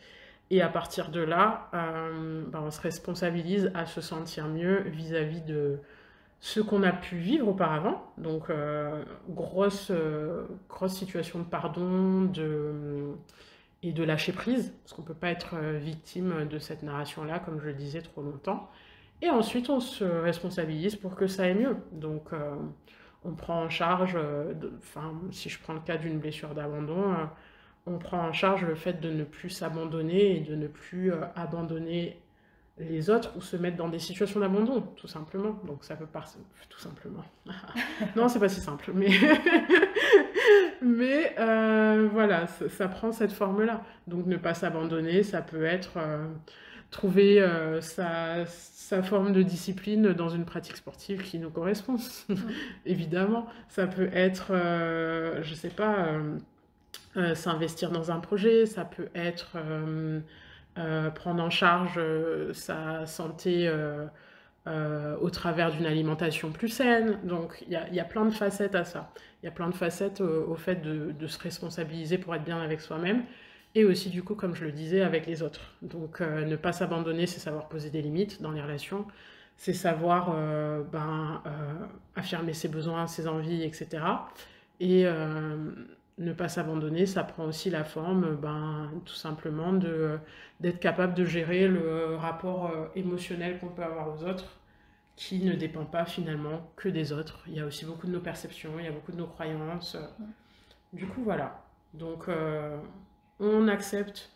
Et à partir de là, ben, on se responsabilise à se sentir mieux vis-à-vis de ce qu'on a pu vivre auparavant. Donc grosse situation de pardon et de lâcher prise, parce qu'on ne peut pas être victime de cette narration-là, comme je le disais, trop longtemps. Et ensuite, on se responsabilise pour que ça aille mieux. Donc, on prend en charge, si je prends le cas d'une blessure d'abandon, on prend en charge le fait de ne plus s'abandonner et de ne plus abandonner les autres ou se mettre dans des situations d'abandon, tout simplement. Donc, ça peut pas... Tout simplement. Non, c'est pas si simple, mais... mais voilà, ça prend cette forme-là. Donc, ne pas s'abandonner, ça peut être... trouver sa forme de discipline dans une pratique sportive qui nous correspond. Évidemment, ça peut être, je sais pas, s'investir dans un projet, ça peut être prendre en charge sa santé au travers d'une alimentation plus saine. Donc il y a plein de facettes à ça. Il y a plein de facettes au fait de se responsabiliser pour être bien avec soi-même. Et aussi, du coup, comme je le disais, avec les autres. Donc, ne pas s'abandonner, c'est savoir poser des limites dans les relations. C'est savoir affirmer ses besoins, ses envies, etc. Et ne pas s'abandonner, ça prend aussi la forme, tout simplement, d'être capable de gérer le rapport émotionnel qu'on peut avoir aux autres, qui ne dépend pas finalement que des autres. Il y a aussi beaucoup de nos perceptions, il y a beaucoup de nos croyances. Du coup, voilà. Donc, on accepte,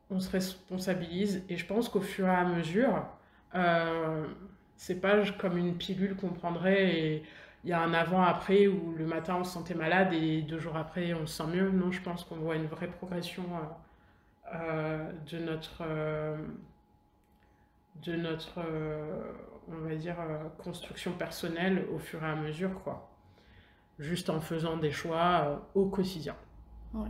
on se responsabilise, et je pense qu'au fur et à mesure, c'est pas comme une pilule qu'on prendrait et il y a un avant-après où le matin on se sentait malade et 2 jours après on se sent mieux. Non, je pense qu'on voit une vraie progression de on va dire, construction personnelle au fur et à mesure, quoi. Juste en faisant des choix au quotidien. Ouais.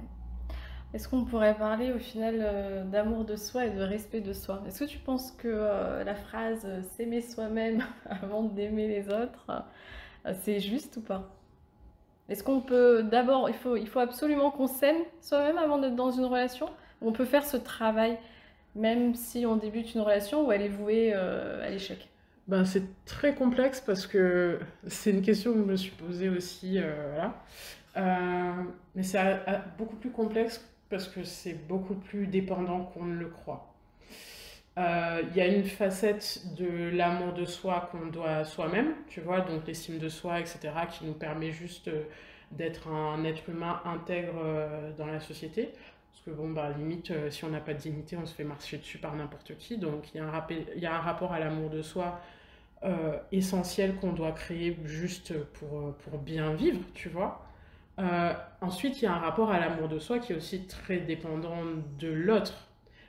Est-ce qu'on pourrait parler au final d'amour de soi et de respect de soi? Est-ce que tu penses que la phrase s'aimer soi-même avant d'aimer les autres, c'est juste ou pas? Est-ce qu'on peut d'abord, il faut absolument qu'on s'aime soi-même avant d'être dans une relation? Ou on peut faire ce travail même si on débute une relation où elle est vouée à l'échec? Ben, c'est très complexe parce que c'est une question que je me suis posée aussi. Voilà. Mais c'est beaucoup plus complexe parce que c'est beaucoup plus dépendant qu'on ne le croit. Il y a une facette de l'amour de soi qu'on doit à soi-même, tu vois, donc l'estime de soi, etc., qui nous permet juste d'être un être humain intègre dans la société. Parce que bon, bah, limite, si on n'a pas de dignité, on se fait marcher dessus par n'importe qui. Donc il y a un rapport à l'amour de soi essentiel qu'on doit créer juste pour bien vivre, tu vois. Ensuite, il y a un rapport à l'amour de soi qui est aussi très dépendant de l'autre.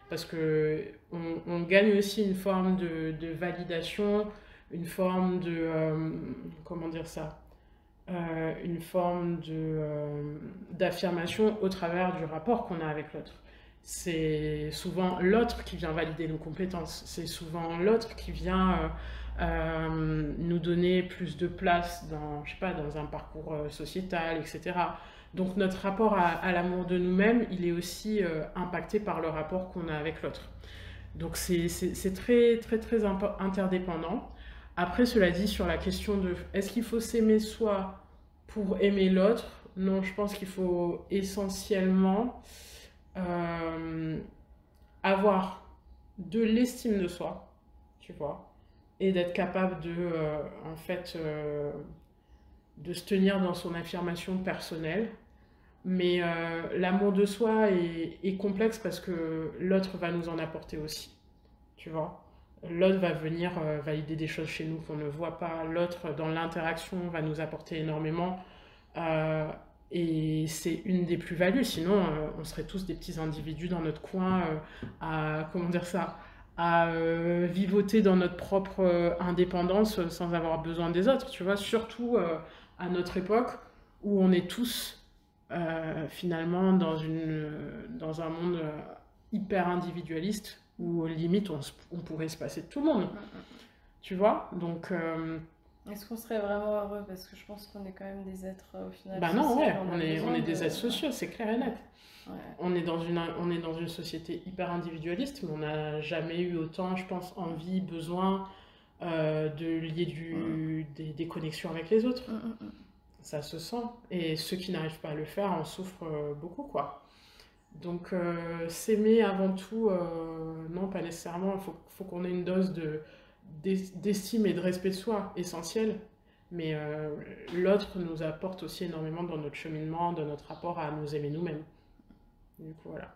Parce que on gagne aussi une forme de validation, une forme de... comment dire ça? Une forme d'affirmation au travers du rapport qu'on a avec l'autre. C'est souvent l'autre qui vient valider nos compétences. C'est souvent l'autre qui vient nous donner plus de place dans, je sais pas, dans un parcours sociétal, etc. Donc notre rapport à l'amour de nous-mêmes, il est aussi impacté par le rapport qu'on a avec l'autre. Donc c'est très, très, très interdépendant. Après, cela dit, sur la question de est-ce qu'il faut s'aimer soi pour aimer l'autre? Non, je pense qu'il faut essentiellement avoir de l'estime de soi, tu vois, et d'être capable en fait, de se tenir dans son affirmation personnelle. Mais l'amour de soi est complexe parce que l'autre va nous en apporter aussi, tu vois. L'autre va venir valider des choses chez nous qu'on ne voit pas. L'autre, dans l'interaction, va nous apporter énormément. Et c'est une des plus-values. Sinon, on serait tous des petits individus dans notre coin à, comment dire ça, à vivoter dans notre propre indépendance sans avoir besoin des autres, tu vois. Surtout à notre époque où on est tous finalement dans un monde hyper individualiste où limite on pourrait se passer de tout le monde, tu vois. Donc est-ce qu'on serait vraiment heureux? Parce que je pense qu'on est quand même des êtres au final bah non, sociaux, ouais, on on a est besoin des de... êtres sociaux, c'est clair et net. Ouais. On est dans une société hyper individualiste, mais on n'a jamais eu autant, je pense, envie, besoin de lier des connexions avec les autres. Ça se sent. Et ceux qui n'arrivent pas à le faire en souffrent beaucoup, quoi. Donc, s'aimer avant tout, non, pas nécessairement. Il faut qu'on ait une dose d'estime et de respect de soi, essentielle. Mais l'autre nous apporte aussi énormément dans notre cheminement, dans notre rapport à nous aimer nous-mêmes. Du coup, voilà.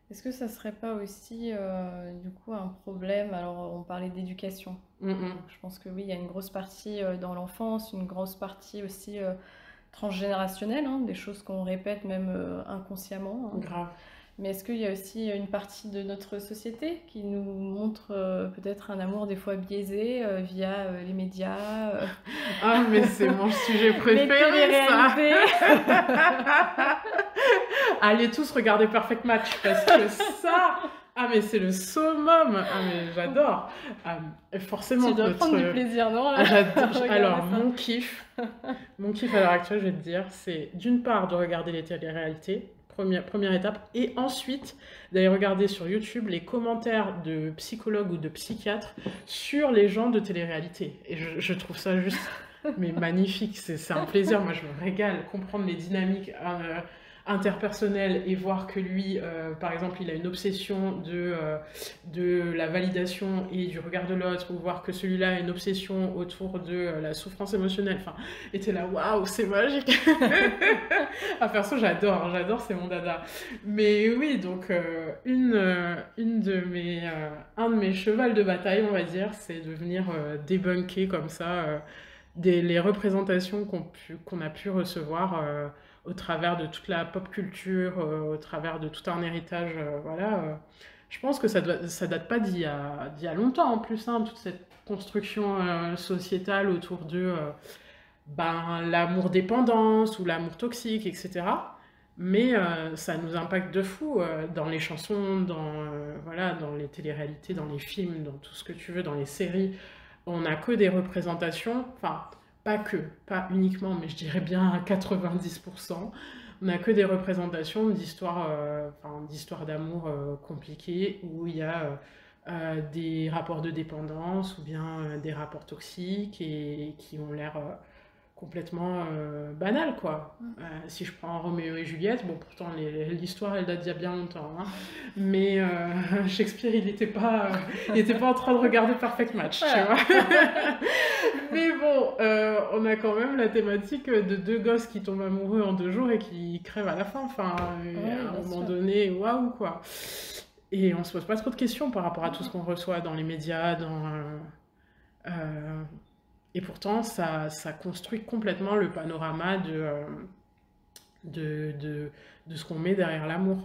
Est-ce que ça serait pas aussi du coup un problème? Alors on parlait d'éducation. Donc, je pense que oui, il y a une grosse partie dans l'enfance, une grosse partie aussi transgénérationnelle, hein, des choses qu'on répète même inconsciemment, hein. Grave. Mais est-ce qu'il y a aussi une partie de notre société qui nous montre peut-être un amour des fois biaisé via les médias Ah, mais c'est mon sujet les préféré, ça! téléréalités? Allez tous regarder Perfect Match, parce que ça... Ah, mais c'est le summum! Ah, mais j'adore! Forcément, Tu dois prendre du plaisir, non? Ah, j'adore. Regarder Alors, ça. mon kiff à l'heure actuelle, je vais te dire, c'est d'une part de regarder les téléréalités, première étape, et ensuite d'aller regarder sur YouTube les commentaires de psychologues ou de psychiatres sur les gens de télé-réalité. Et je trouve ça juste mais magnifique, c'est un plaisir, moi je me régale, comprendre les dynamiques interpersonnel et voir que lui, par exemple, il a une obsession de la validation et du regard de l'autre, ou voir que celui-là a une obsession autour de la souffrance émotionnelle. Enfin, et t'es là, waouh, c'est magique. Ah, perso, j'adore, c'est mon dada. Mais oui, donc un de mes chevals de bataille, on va dire, c'est de venir débunker comme ça les représentations qu'on a pu recevoir au travers de toute la pop culture, au travers de tout un héritage. Voilà, je pense que ça date pas d'il y a longtemps en plus, hein, toute cette construction sociétale autour de l'amour-dépendance ou l'amour toxique, etc. Mais ça nous impacte de fou dans les chansons, voilà, dans les téléréalités, dans les films, dans tout ce que tu veux, dans les séries. On n'a que des représentations, enfin, pas uniquement, mais je dirais bien à 90%. On n'a que des représentations d'histoires d'amour compliquées où il y a des rapports de dépendance ou bien des rapports toxiques et qui ont l'air complètement banal, quoi. Si je prends Roméo et Juliette, bon, pourtant l'histoire elle date d'il y a bien longtemps, hein, mais Shakespeare il n'était pas en train de regarder Perfect Match, tu vois. Mais bon, on a quand même la thématique de deux gosses qui tombent amoureux en 2 jours et qui crèvent à la fin, enfin, à un moment donné, waouh, quoi. Et on se pose pas trop de questions par rapport à tout ce qu'on reçoit dans les médias, et pourtant, ça construit complètement le panorama de ce qu'on met derrière l'amour.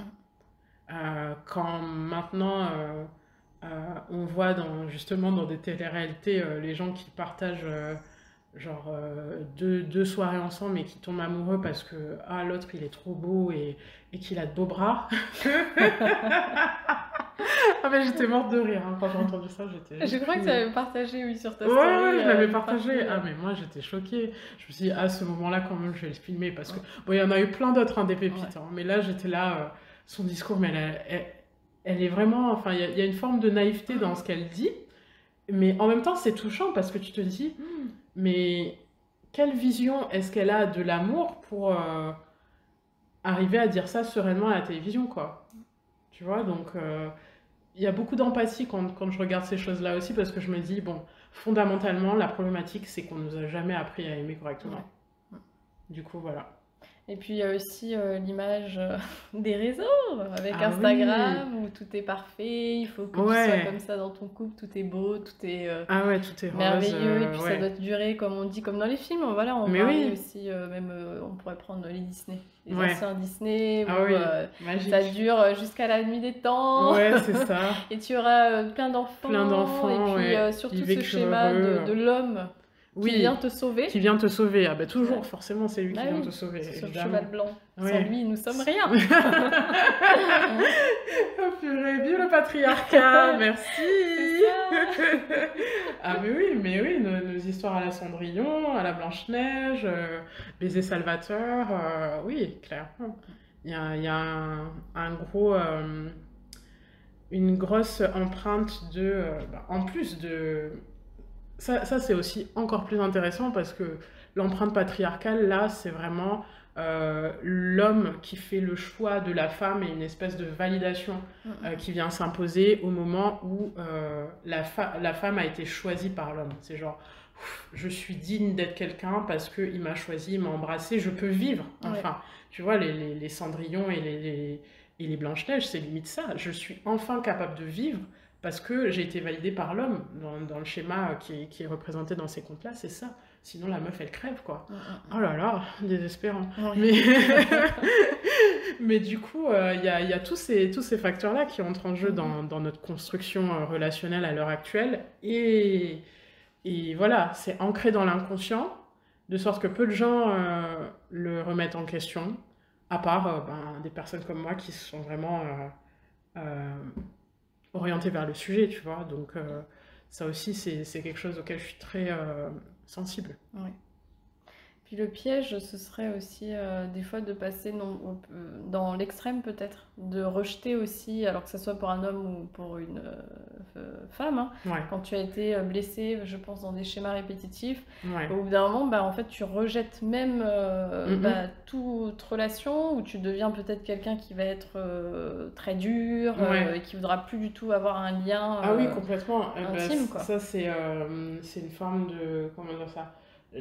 Quand maintenant, on voit justement dans des téléréalités les gens qui partagent deux soirées ensemble et qui tombent amoureux parce que l'autre il est trop beau et qu'il a de beaux bras. Ah mais j'étais morte de rire hein, quand j'ai entendu ça. Je crois que tu l'avais partagé, oui, sur ta story. Ouais, je l'avais partagé. Ah mais moi j'étais choquée. Je me suis dit, à ce moment-là quand même je vais le filmer parce que bon, il y en a eu plein d'autres, hein, des pépites. Hein, mais là j'étais là, son discours, mais elle est vraiment, enfin il y a une forme de naïveté dans ce qu'elle dit, mais en même temps c'est touchant parce que tu te dis, mais quelle vision est-ce qu'elle a de l'amour pour arriver à dire ça sereinement à la télévision, quoi. Tu vois, donc il y a beaucoup d'empathie quand je regarde ces choses-là aussi, parce que je me dis, bon, fondamentalement, la problématique, c'est qu'on nous a jamais appris à aimer correctement. Du coup, voilà. Et puis, il y a aussi l'image des réseaux, avec Instagram, où tout est parfait, il faut que tu sois comme ça dans ton couple, tout est beau, tout est, tout est merveilleux, rose, et puis ça doit durer, comme on dit, comme dans les films. Voilà, on parlait aussi, même, on pourrait prendre les Disney, les anciens Disney, où ça dure jusqu'à la nuit des temps. Ouais, c'est ça. Et tu auras plein d'enfants, et puis surtout ce schéma de l'homme. Qui vient te sauver. Qui vient te sauver. Ah bah toujours, forcément, c'est lui qui vient te sauver. C'est ce cheval blanc. Sans lui, nous sommes rien. Oh purée, vive le patriarcat, merci. Ah mais oui, nos histoires à la Cendrillon, à la Blanche-Neige, Baiser Salvateur, oui, clairement. Il y a une grosse empreinte en plus de... Ça c'est aussi encore plus intéressant parce que l'empreinte patriarcale, là, c'est vraiment l'homme qui fait le choix de la femme et une espèce de validation qui vient s'imposer au moment où la femme a été choisie par l'homme. C'est genre, je suis digne d'être quelqu'un parce qu'il m'a choisi, il m'a embrassé, je peux vivre. Enfin, tu vois, les Cendrillon et les Blanche-Neige, c'est limite ça. Je suis enfin capable de vivre parce que j'ai été validée par l'homme dans le schéma qui est représenté dans ces contes-là, c'est ça. Sinon, la meuf, elle crève, quoi. Oh là là, désespérant. Mais du coup, il y a tous ces facteurs-là qui entrent en jeu dans notre construction relationnelle à l'heure actuelle. Et voilà, c'est ancré dans l'inconscient, de sorte que peu de gens le remettent en question, à part des personnes comme moi qui sont vraiment... orientée vers le sujet, tu vois. Donc, ça aussi, c'est quelque chose auquel je suis très sensible. Puis le piège, ce serait aussi des fois de passer dans l'extrême peut-être, de rejeter aussi, alors que ce soit pour un homme ou pour une femme, hein. Ouais, Quand tu as été blessé, je pense, dans des schémas répétitifs, ouais. au bout d'un moment, bah, en fait, tu rejettes même Mhm. toute relation, où tu deviens peut-être quelqu'un qui va être très dur, Ouais. et qui voudra plus du tout avoir un lien Ah oui, complètement. intime, quoi. Ça, c'est une forme de... Comment dire ça?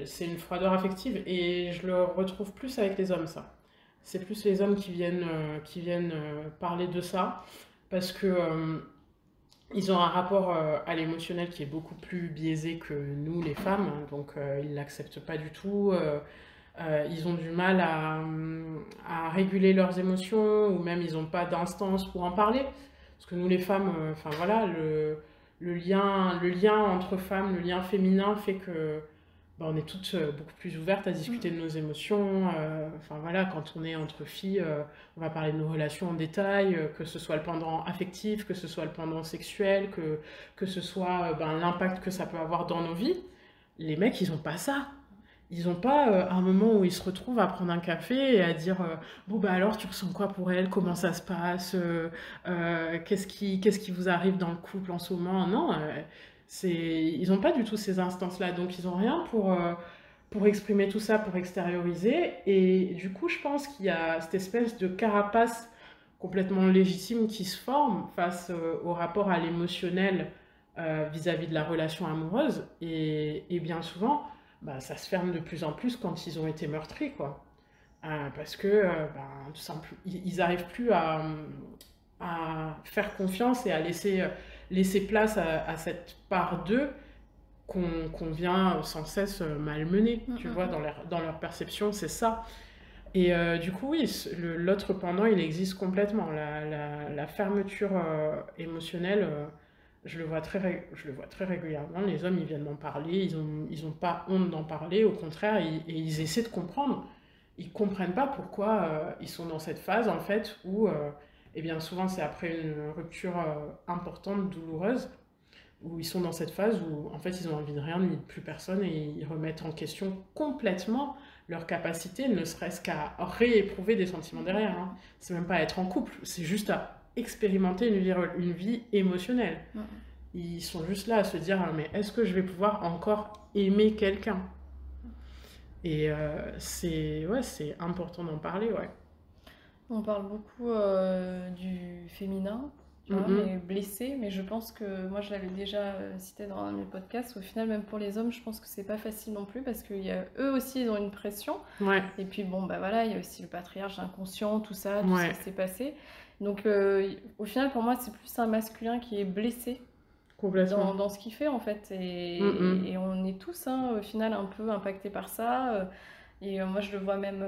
C'est une froideur affective et je le retrouve plus avec les hommes, ça. C'est plus les hommes qui viennent parler de ça parce que ils ont un rapport à l'émotionnel qui est beaucoup plus biaisé que nous, les femmes. Donc, ils l'acceptent pas du tout. Ils ont du mal à réguler leurs émotions ou même ils n'ont pas d'instance pour en parler. Parce que nous, les femmes, enfin voilà, le lien entre femmes, le lien féminin fait que bah, on est toutes beaucoup plus ouvertes à discuter de nos émotions. Enfin voilà, quand on est entre filles, on va parler de nos relations en détail, que ce soit le pendant affectif, que ce soit le pendant sexuel, que ce soit ben, l'impact que ça peut avoir dans nos vies. Les mecs, ils ont pas ça. Ils n'ont pas un moment où ils se retrouvent à prendre un café et à dire bon bah alors tu ressens quoi pour elle, comment ça se passe, qu'est-ce qui vous arrive dans le couple en ce moment. Non, ils n'ont pas du tout ces instances-là, donc ils n'ont rien pour exprimer tout ça, pour extérioriser. Et du coup, je pense qu'il y a cette espèce de carapace complètement légitime qui se forme face au rapport à l'émotionnel vis-à-vis de la relation amoureuse. Et bien souvent, bah, ça se ferme de plus en plus quand ils ont été meurtris, quoi. Parce que, ben, tout simple, ils n'arrivent plus à faire confiance et à laisser place à cette part d'eux qu'on vient sans cesse malmener, tu vois, dans leur perception, c'est ça. Et du coup, oui, l'autre pendant, il existe complètement. La fermeture émotionnelle, je le vois très régulièrement. Les hommes, ils viennent m'en parler, ils ont pas honte d'en parler, au contraire, et ils essaient de comprendre. Ils comprennent pas pourquoi ils sont dans cette phase, en fait, où, et bien souvent, c'est après une rupture importante, douloureuse, où ils sont dans cette phase où, en fait, ils ont envie de rien ni de plus personne, et ils remettent en question complètement leur capacité, ne serait-ce qu'à rééprouver des sentiments derrière. Hein. C'est même pas à être en couple, c'est juste à expérimenter une vie émotionnelle. Ils sont juste là à se dire mais est-ce que je vais pouvoir encore aimer quelqu'un? Et c'est important d'en parler, ouais. On parle beaucoup du féminin, tu vois, Mhm. mais blessé, mais je pense que moi je l'avais déjà cité dans un de mes podcasts. Au final, même pour les hommes, je pense que c'est pas facile non plus parce qu'eux aussi ils ont une pression. Ouais, Et puis bon, bah voilà, il y a aussi le patriarche inconscient, tout ça ouais, qui s'est passé. Donc au final, pour moi, c'est plus un masculin qui est blessé complètement. dans ce qu'il fait en fait. Mhm. Et on est tous hein, au final un peu impactés par ça. Et moi je le vois même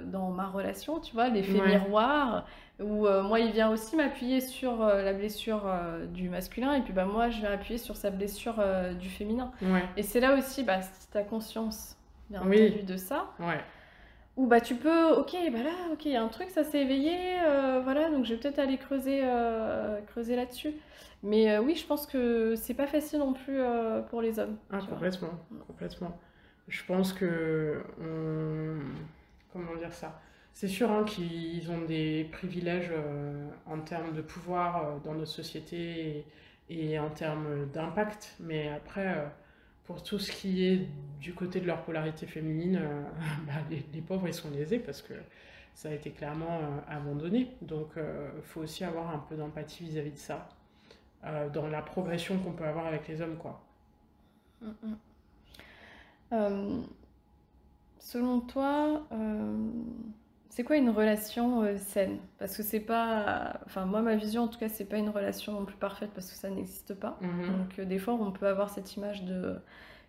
dans ma relation, tu vois, l'effet Ouais, miroir, où moi il vient aussi m'appuyer sur la blessure du masculin, et puis bah, moi je vais appuyer sur sa blessure du féminin. ouais, Et c'est là aussi, bah, si tu as conscience, bien oui, entendu, de ça, ouais. où bah, tu peux, ok, bah là, ok, il y a un truc, ça s'est éveillé, voilà, donc je vais peut-être aller creuser là-dessus. Mais oui, je pense que c'est pas facile non plus pour les hommes, Ah, tu vois. complètement, complètement. Je pense que... comment dire ça? C'est sûr hein, qu'ils ont des privilèges en termes de pouvoir dans notre société et en termes d'impact, mais après, pour tout ce qui est du côté de leur polarité féminine, bah, les pauvres, ils sont lésés parce que ça a été clairement abandonné. Donc, il faut aussi avoir un peu d'empathie vis-à-vis de ça, dans la progression qu'on peut avoir avec les hommes, quoi. Mm, mm. Euh, Selon toi, c'est quoi une relation saine? Parce que c'est pas. Enfin, moi, ma vision, en tout cas, c'est pas une relation non plus parfaite parce que ça n'existe pas. Mhm. Donc, des fois, on peut avoir cette image de.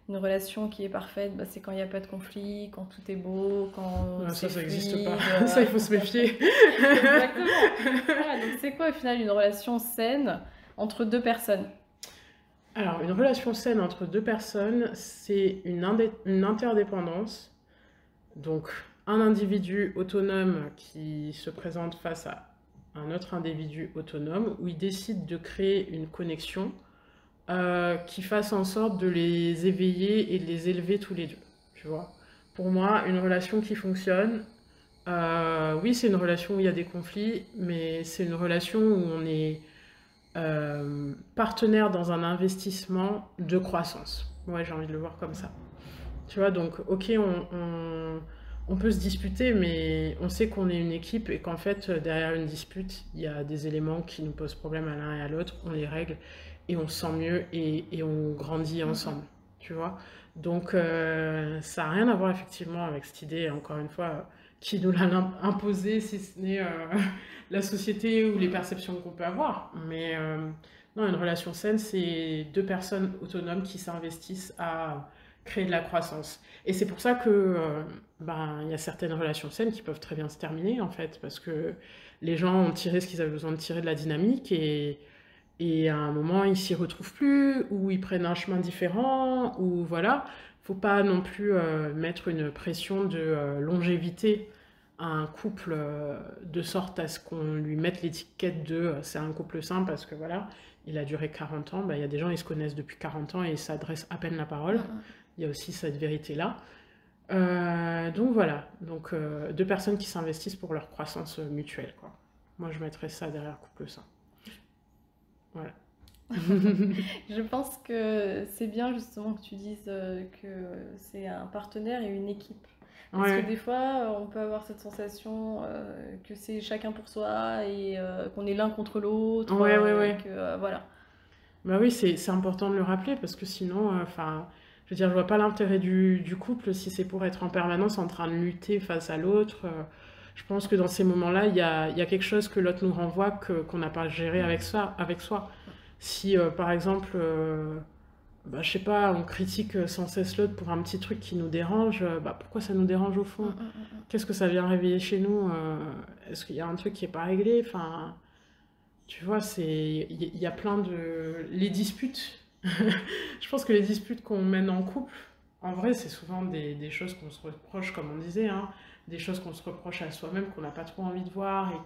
Une relation qui est parfaite, bah, c'est quand il n'y a pas de conflit, quand tout est beau, quand Ouais, c'est ça n'existe pas. fluide. Ça, il faut se méfier. Exactement. Voilà, donc c'est quoi au final une relation saine entre deux personnes? Alors, une relation saine entre deux personnes, c'est une interdépendance. Donc, un individu autonome qui se présente face à un autre individu autonome, où il décide de créer une connexion qui fasse en sorte de les éveiller et de les élever tous les deux, tu vois. Pour moi, une relation qui fonctionne, oui, c'est une relation où il y a des conflits, mais c'est une relation où on est partenaire dans un investissement de croissance. Ouais, j'ai envie de le voir comme ça. Tu vois, donc, ok, on peut se disputer, mais on sait qu'on est une équipe et qu'en fait, derrière une dispute, il y a des éléments qui nous posent problème à l'un et à l'autre, on les règle et on se sent mieux et on grandit ensemble, tu vois. Donc, ça n'a rien à voir effectivement avec cette idée, encore une fois, qui nous l'a imposée, si ce n'est la société ou les perceptions qu'on peut avoir. Mais non, une relation saine, c'est deux personnes autonomes qui s'investissent à créer de la croissance. Et c'est pour ça que il y a certaines relations saines qui peuvent très bien se terminer, en fait, parce que les gens ont tiré ce qu'ils avaient besoin de tirer de la dynamique et à un moment, ils s'y retrouvent plus, ou ils prennent un chemin différent, ou voilà. Faut pas non plus mettre une pression de longévité à un couple de sorte à ce qu'on lui mette l'étiquette de c'est un couple sain parce que voilà, il a duré 40 ans. Il y a des gens, ils se connaissent depuis 40 ans et ils s'adressent à peine la parole. Il y a aussi cette vérité-là. Donc voilà, donc, deux personnes qui s'investissent pour leur croissance mutuelle, quoi. Moi, je mettrais ça derrière couple sain. Voilà. Je pense que c'est bien justement que tu dises que c'est un partenaire et une équipe. Parce que des fois, on peut avoir cette sensation que c'est chacun pour soi et qu'on est l'un contre l'autre. Voilà. Bah oui, c'est important de le rappeler parce que sinon, je veux dire, je vois pas l'intérêt du couple si c'est pour être en permanence en train de lutter face à l'autre. Je pense que dans ces moments-là, il y a quelque chose que l'autre nous renvoie qu'on n'a pas géré avec soi. Si, par exemple, je sais pas, on critique sans cesse l'autre pour un petit truc qui nous dérange, pourquoi ça nous dérange au fond? Qu'est-ce que ça vient réveiller chez nous? Est-ce qu'il y a un truc qui n'est pas réglé? Enfin, tu vois, il y a plein de... Les disputes, je pense que les disputes qu'on mène en couple, en vrai, c'est souvent des choses qu'on se reproche, comme on disait, hein, des choses qu'on se reproche à soi-même, qu'on n'a pas trop envie de voir et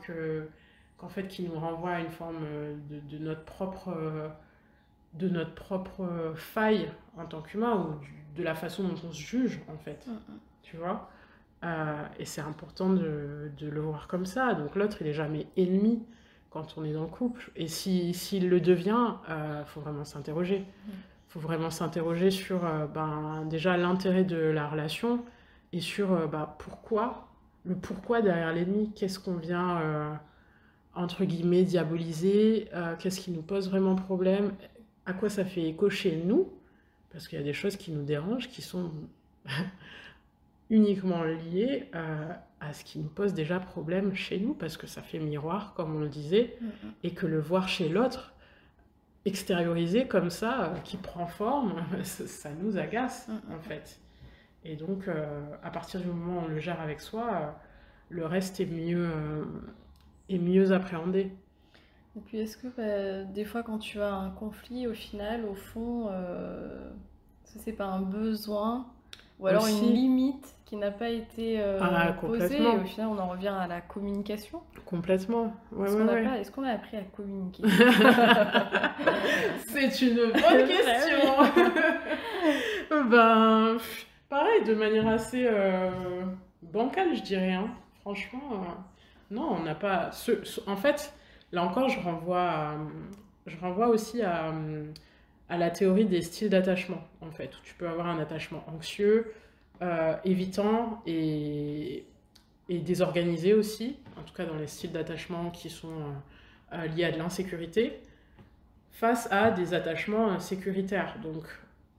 qu'en fait, qui nous renvoie à une forme de notre propre faille en tant qu'humain ou de la façon dont on se juge, en fait. Tu vois? Et c'est important de le voir comme ça. Donc l'autre, il n'est jamais ennemi quand on est dans le couple. Et s'il le devient, faut vraiment s'interroger. Faut vraiment s'interroger sur déjà l'intérêt de la relation et sur le pourquoi derrière l'ennemi. Qu'est-ce qu'on vient, entre guillemets, diaboliser? Qu'est-ce qui nous pose vraiment problème? À quoi ça fait écho chez nous? Parce qu'il y a des choses qui nous dérangent, qui sont uniquement liées à ce qui nous pose déjà problème chez nous, parce que ça fait miroir, comme on le disait, et que le voir chez l'autre, extériorisé comme ça, qui prend forme, ça nous agace, en fait. Et donc, à partir du moment où on le gère avec soi, le reste est mieux appréhendé. Et puis est-ce que des fois quand tu as un conflit, au final, au fond, c'est pas un besoin ou alors Aussi. une limite qui n'a pas été posée et au final on en revient à la communication? Complètement. Est-ce qu'on a appris à communiquer? C'est une bonne question. Pareil, de manière assez bancale, je dirais, hein. Franchement, non, on n'a pas... En fait... Là encore, je renvoie aussi à la théorie des styles d'attachement, en fait, où tu peux avoir un attachement anxieux, évitant et désorganisé aussi, en tout cas dans les styles d'attachement qui sont liés à de l'insécurité, face à des attachements sécuritaires. Donc,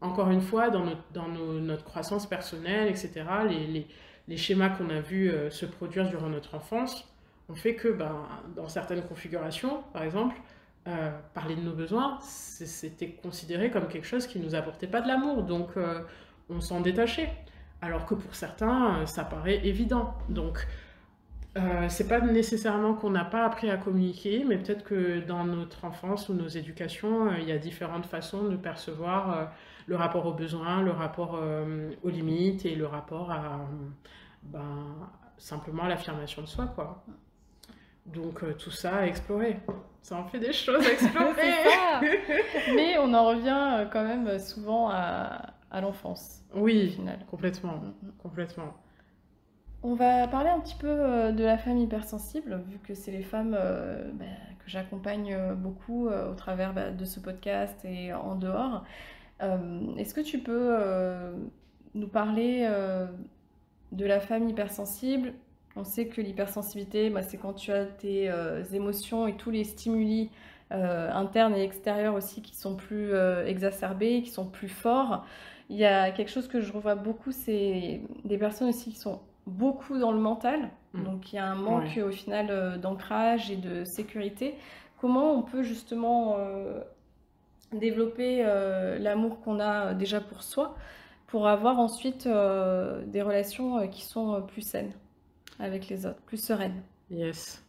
encore une fois, dans notre croissance personnelle, etc., les schémas qu'on a vus se produire durant notre enfance, on fait que dans certaines configurations, par exemple, parler de nos besoins, c'était considéré comme quelque chose qui ne nous apportait pas de l'amour, donc on s'en détachait. Alors que pour certains, ça paraît évident. Donc, c'est pas nécessairement qu'on n'a pas appris à communiquer, mais peut-être que dans notre enfance ou nos éducations, il y a différentes façons de percevoir le rapport aux besoins, le rapport aux limites et le rapport à simplement à l'affirmation de soi, quoi. Donc tout ça à explorer. Ça en fait des choses à explorer. C'est ça. Mais on en revient quand même souvent à à l'enfance, au Oui, final. complètement, complètement. On va parler un petit peu de la femme hypersensible, vu que c'est les femmes que j'accompagne beaucoup au travers de ce podcast et en dehors. Est-ce que tu peux nous parler de la femme hypersensible? On sait que l'hypersensibilité, c'est quand tu as tes émotions et tous les stimuli internes et extérieurs aussi qui sont plus exacerbés, qui sont plus forts. Il y a quelque chose que je revois beaucoup, c'est des personnes aussi qui sont beaucoup dans le mental. Donc il y a un manque au final d'ancrage et de sécurité. Comment on peut justement développer l'amour qu'on a déjà pour soi pour avoir ensuite des relations qui sont plus saines avec les autres, plus sereines? Yes.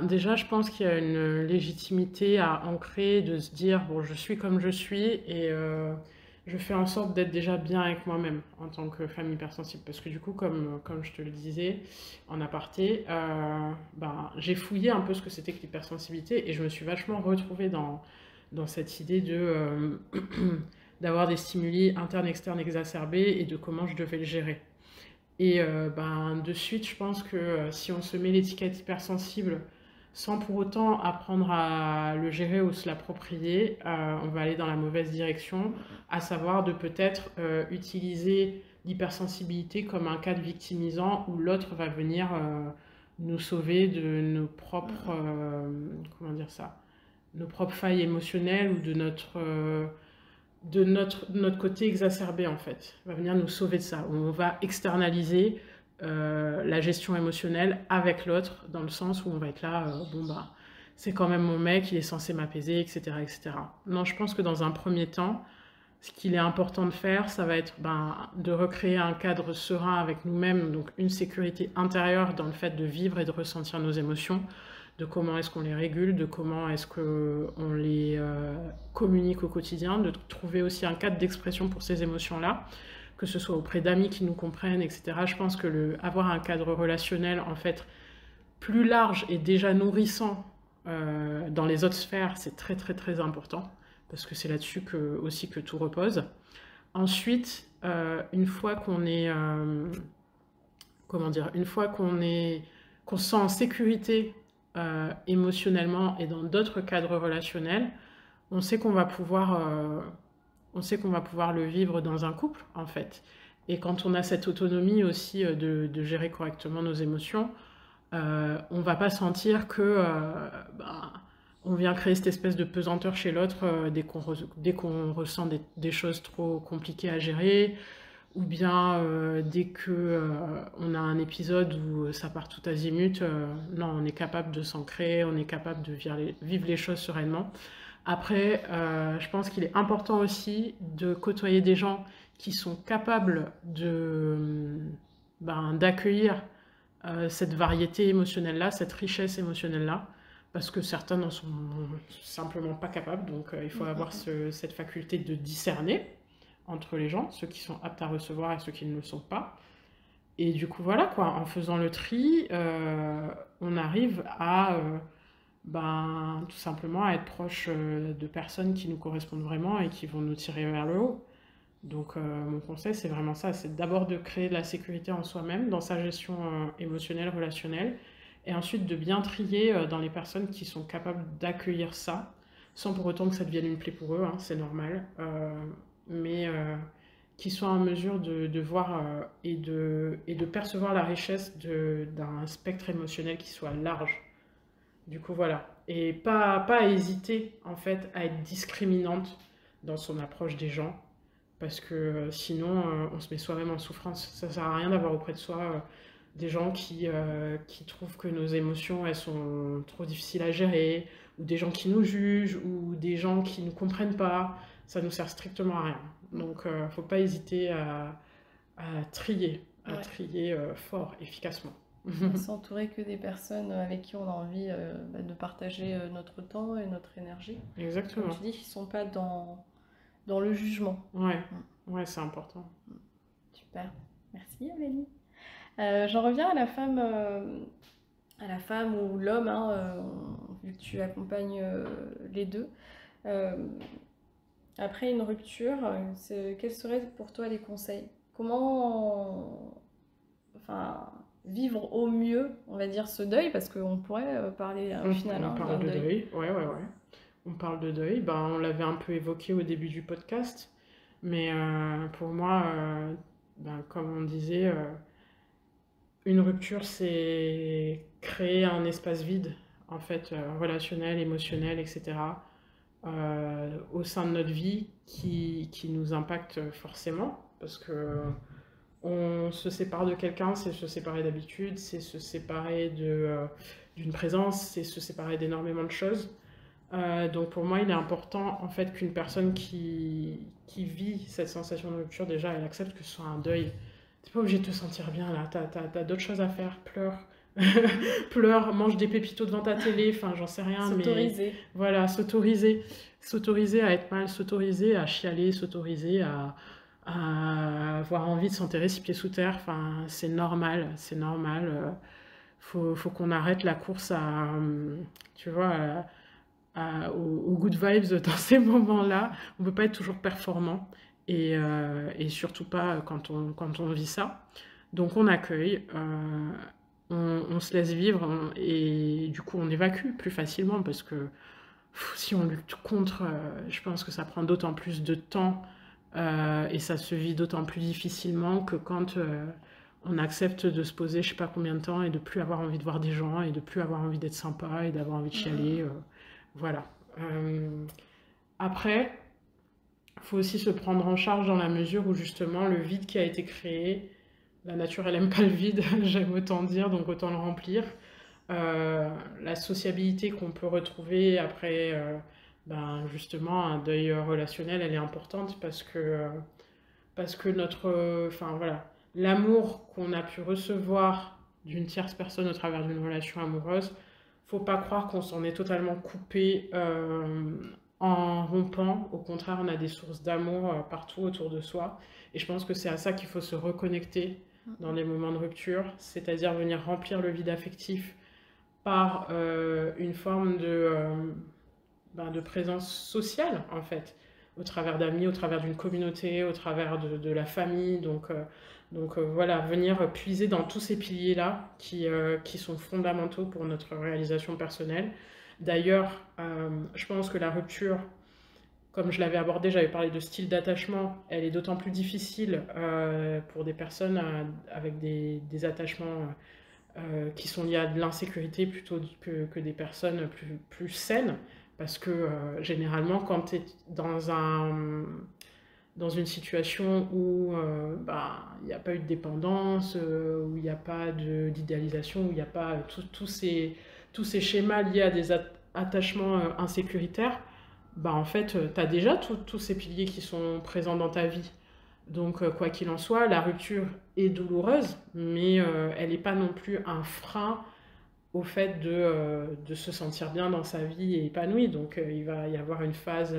Déjà, je pense qu'il y a une légitimité à ancrer, de se dire, bon, je suis comme je suis et je fais en sorte d'être déjà bien avec moi-même en tant que femme hypersensible. Parce que du coup, comme je te le disais en aparté, j'ai fouillé un peu ce que c'était que l'hypersensibilité et je me suis vachement retrouvée dans cette idée d'avoir des stimuli internes, externes exacerbés et de comment je devais le gérer. Et de suite, je pense que si on se met l'étiquette hypersensible sans pour autant apprendre à le gérer ou se l'approprier, on va aller dans la mauvaise direction, à savoir de peut-être utiliser l'hypersensibilité comme un cadre victimisant où l'autre va venir nous sauver de nos propres, comment dire ça, nos propres failles émotionnelles ou de notre côté exacerbé en fait. Il va venir nous sauver de ça. On va externaliser la gestion émotionnelle avec l'autre dans le sens où on va être là, c'est quand même mon mec, il est censé m'apaiser, etc., etc. Non, je pense que dans un premier temps, ce qu'il est important de faire, ça va être de recréer un cadre serein avec nous-mêmes, donc une sécurité intérieure dans le fait de vivre et de ressentir nos émotions, de comment est-ce qu'on les régule, de comment est-ce qu'on les communique au quotidien, de trouver aussi un cadre d'expression pour ces émotions-là, que ce soit auprès d'amis qui nous comprennent, etc. Je pense que avoir un cadre relationnel, en fait, plus large et déjà nourrissant dans les autres sphères, c'est très, très, très important, parce que c'est là-dessus aussi que tout repose. Ensuite, une fois qu'on est... une fois qu'on se sent en sécurité émotionnellement et dans d'autres cadres relationnels, on sait qu'on va pouvoir le vivre dans un couple, en fait. Et quand on a cette autonomie aussi de gérer correctement nos émotions, on va pas sentir que on vient créer cette espèce de pesanteur chez l'autre dès qu'on ressent des choses trop compliquées à gérer, ou bien dès que on a un épisode où ça part tout azimut, non, on est capable de s'ancrer, on est capable de vivre les choses sereinement. Après, je pense qu'il est important aussi de côtoyer des gens qui sont capables d'accueillir cette variété émotionnelle-là, cette richesse émotionnelle-là, parce que certains n'en sont simplement pas capables, donc il faut avoir cette faculté de discerner entre les gens, ceux qui sont aptes à recevoir et ceux qui ne le sont pas. Et du coup, voilà, quoi, en faisant le tri, on arrive à tout simplement à être proche de personnes qui nous correspondent vraiment et qui vont nous tirer vers le haut. Donc mon conseil, c'est vraiment ça, c'est d'abord de créer de la sécurité en soi-même, dans sa gestion émotionnelle, relationnelle, et ensuite de bien trier dans les personnes qui sont capables d'accueillir ça, sans pour autant que ça devienne une plaie pour eux, hein, c'est normal, mais qui soient en mesure de voir et de percevoir la richesse d'un spectre émotionnel qui soit large. Du coup, voilà. Et pas hésiter, en fait, à être discriminante dans son approche des gens, parce que sinon, on se met soi-même en souffrance. Ça sert à rien d'avoir auprès de soi des gens qui trouvent que nos émotions, elles sont trop difficiles à gérer, ou des gens qui nous jugent, ou des gens qui ne nous comprennent pas. Ça nous sert strictement à rien. Donc, faut pas hésiter à trier, fort, efficacement. S'entourer que des personnes avec qui on a envie de partager notre temps et notre énergie. Exactement. Comme tu dis, qui ne sont pas dans le jugement. Ouais, c'est important. Super. Merci Amélie. J'en reviens à la femme ou l'homme, hein, vu que tu accompagnes les deux. Après une rupture, quels seraient pour toi les conseils? Comment enfin, vivre au mieux, on va dire, ce deuil, parce qu'on pourrait parler au final On d'un parle de deuil. deuil, ouais, ouais, ouais. On parle de deuil, ben, on l'avait un peu évoqué au début du podcast, mais pour moi, ben, comme on disait, une rupture, c'est créer un espace vide, en fait, relationnel, émotionnel, etc., au sein de notre vie qui nous impacte forcément, parce que on se sépare de quelqu'un, c'est se séparer d'habitude, c'est se séparer d'une présence, c'est se séparer d'énormément de choses. Donc pour moi, il est important en fait qu'une personne qui vit cette sensation de rupture, déjà, elle accepte que ce soit un deuil. T'es pas obligé de te sentir bien là, t'as d'autres choses à faire, pleure. Pleure, mange des pépitos devant ta télé, enfin j'en sais rien, mais S'autoriser. voilà, s'autoriser. S'autoriser à être mal, s'autoriser à chialer, s'autoriser à avoir envie de s'enterrer six pieds sous terre, enfin c'est normal, c'est normal. Faut qu'on arrête la course tu vois, aux good vibes dans ces moments-là. On ne peut pas être toujours performant et surtout pas quand on vit ça. Donc on accueille, on se laisse vivre et du coup on évacue plus facilement parce que si on lutte contre, je pense que ça prend d'autant plus de temps et ça se vit d'autant plus difficilement que quand on accepte de se poser je sais pas combien de temps et de plus avoir envie de voir des gens et de plus avoir envie d'être sympa et d'avoir envie de chialer. Voilà. Euh, Après, il faut aussi se prendre en charge dans la mesure où justement le vide qui a été créé, la nature elle aime pas le vide, j'aime autant dire, donc autant le remplir. La sociabilité qu'on peut retrouver après ben, justement un deuil relationnel, elle est importante parce que notre, enfin voilà, l'amour qu'on a pu recevoir d'une tierce personne au travers d'une relation amoureuse, faut pas croire qu'on s'en est totalement coupé en rompant. Au contraire, on a des sources d'amour partout autour de soi. Et je pense que c'est à ça qu'il faut se reconnecter dans les moments de rupture, c'est-à-dire venir remplir le vide affectif par une forme ben, de présence sociale, en fait, au travers d'amis, au travers d'une communauté, au travers de la famille. Voilà, venir puiser dans tous ces piliers-là qui sont fondamentaux pour notre réalisation personnelle. D'ailleurs, je pense que la rupture, comme je l'avais abordé, j'avais parlé de style d'attachement, elle est d'autant plus difficile pour des personnes avec des attachements qui sont liées à de l'insécurité plutôt que des personnes plus saines. Parce que généralement, quand tu es dans une situation où bah, il n'y a pas eu de dépendance, où il n'y a pas d'idéalisation, où il n'y a pas tous ces schémas liés à des attachements insécuritaires, bah, en fait, tu as déjà tous ces piliers qui sont présents dans ta vie. Donc, quoi qu'il en soit, la rupture est douloureuse, mais elle n'est pas non plus un frein au fait de se sentir bien dans sa vie et épanoui. Donc, il va y avoir une phase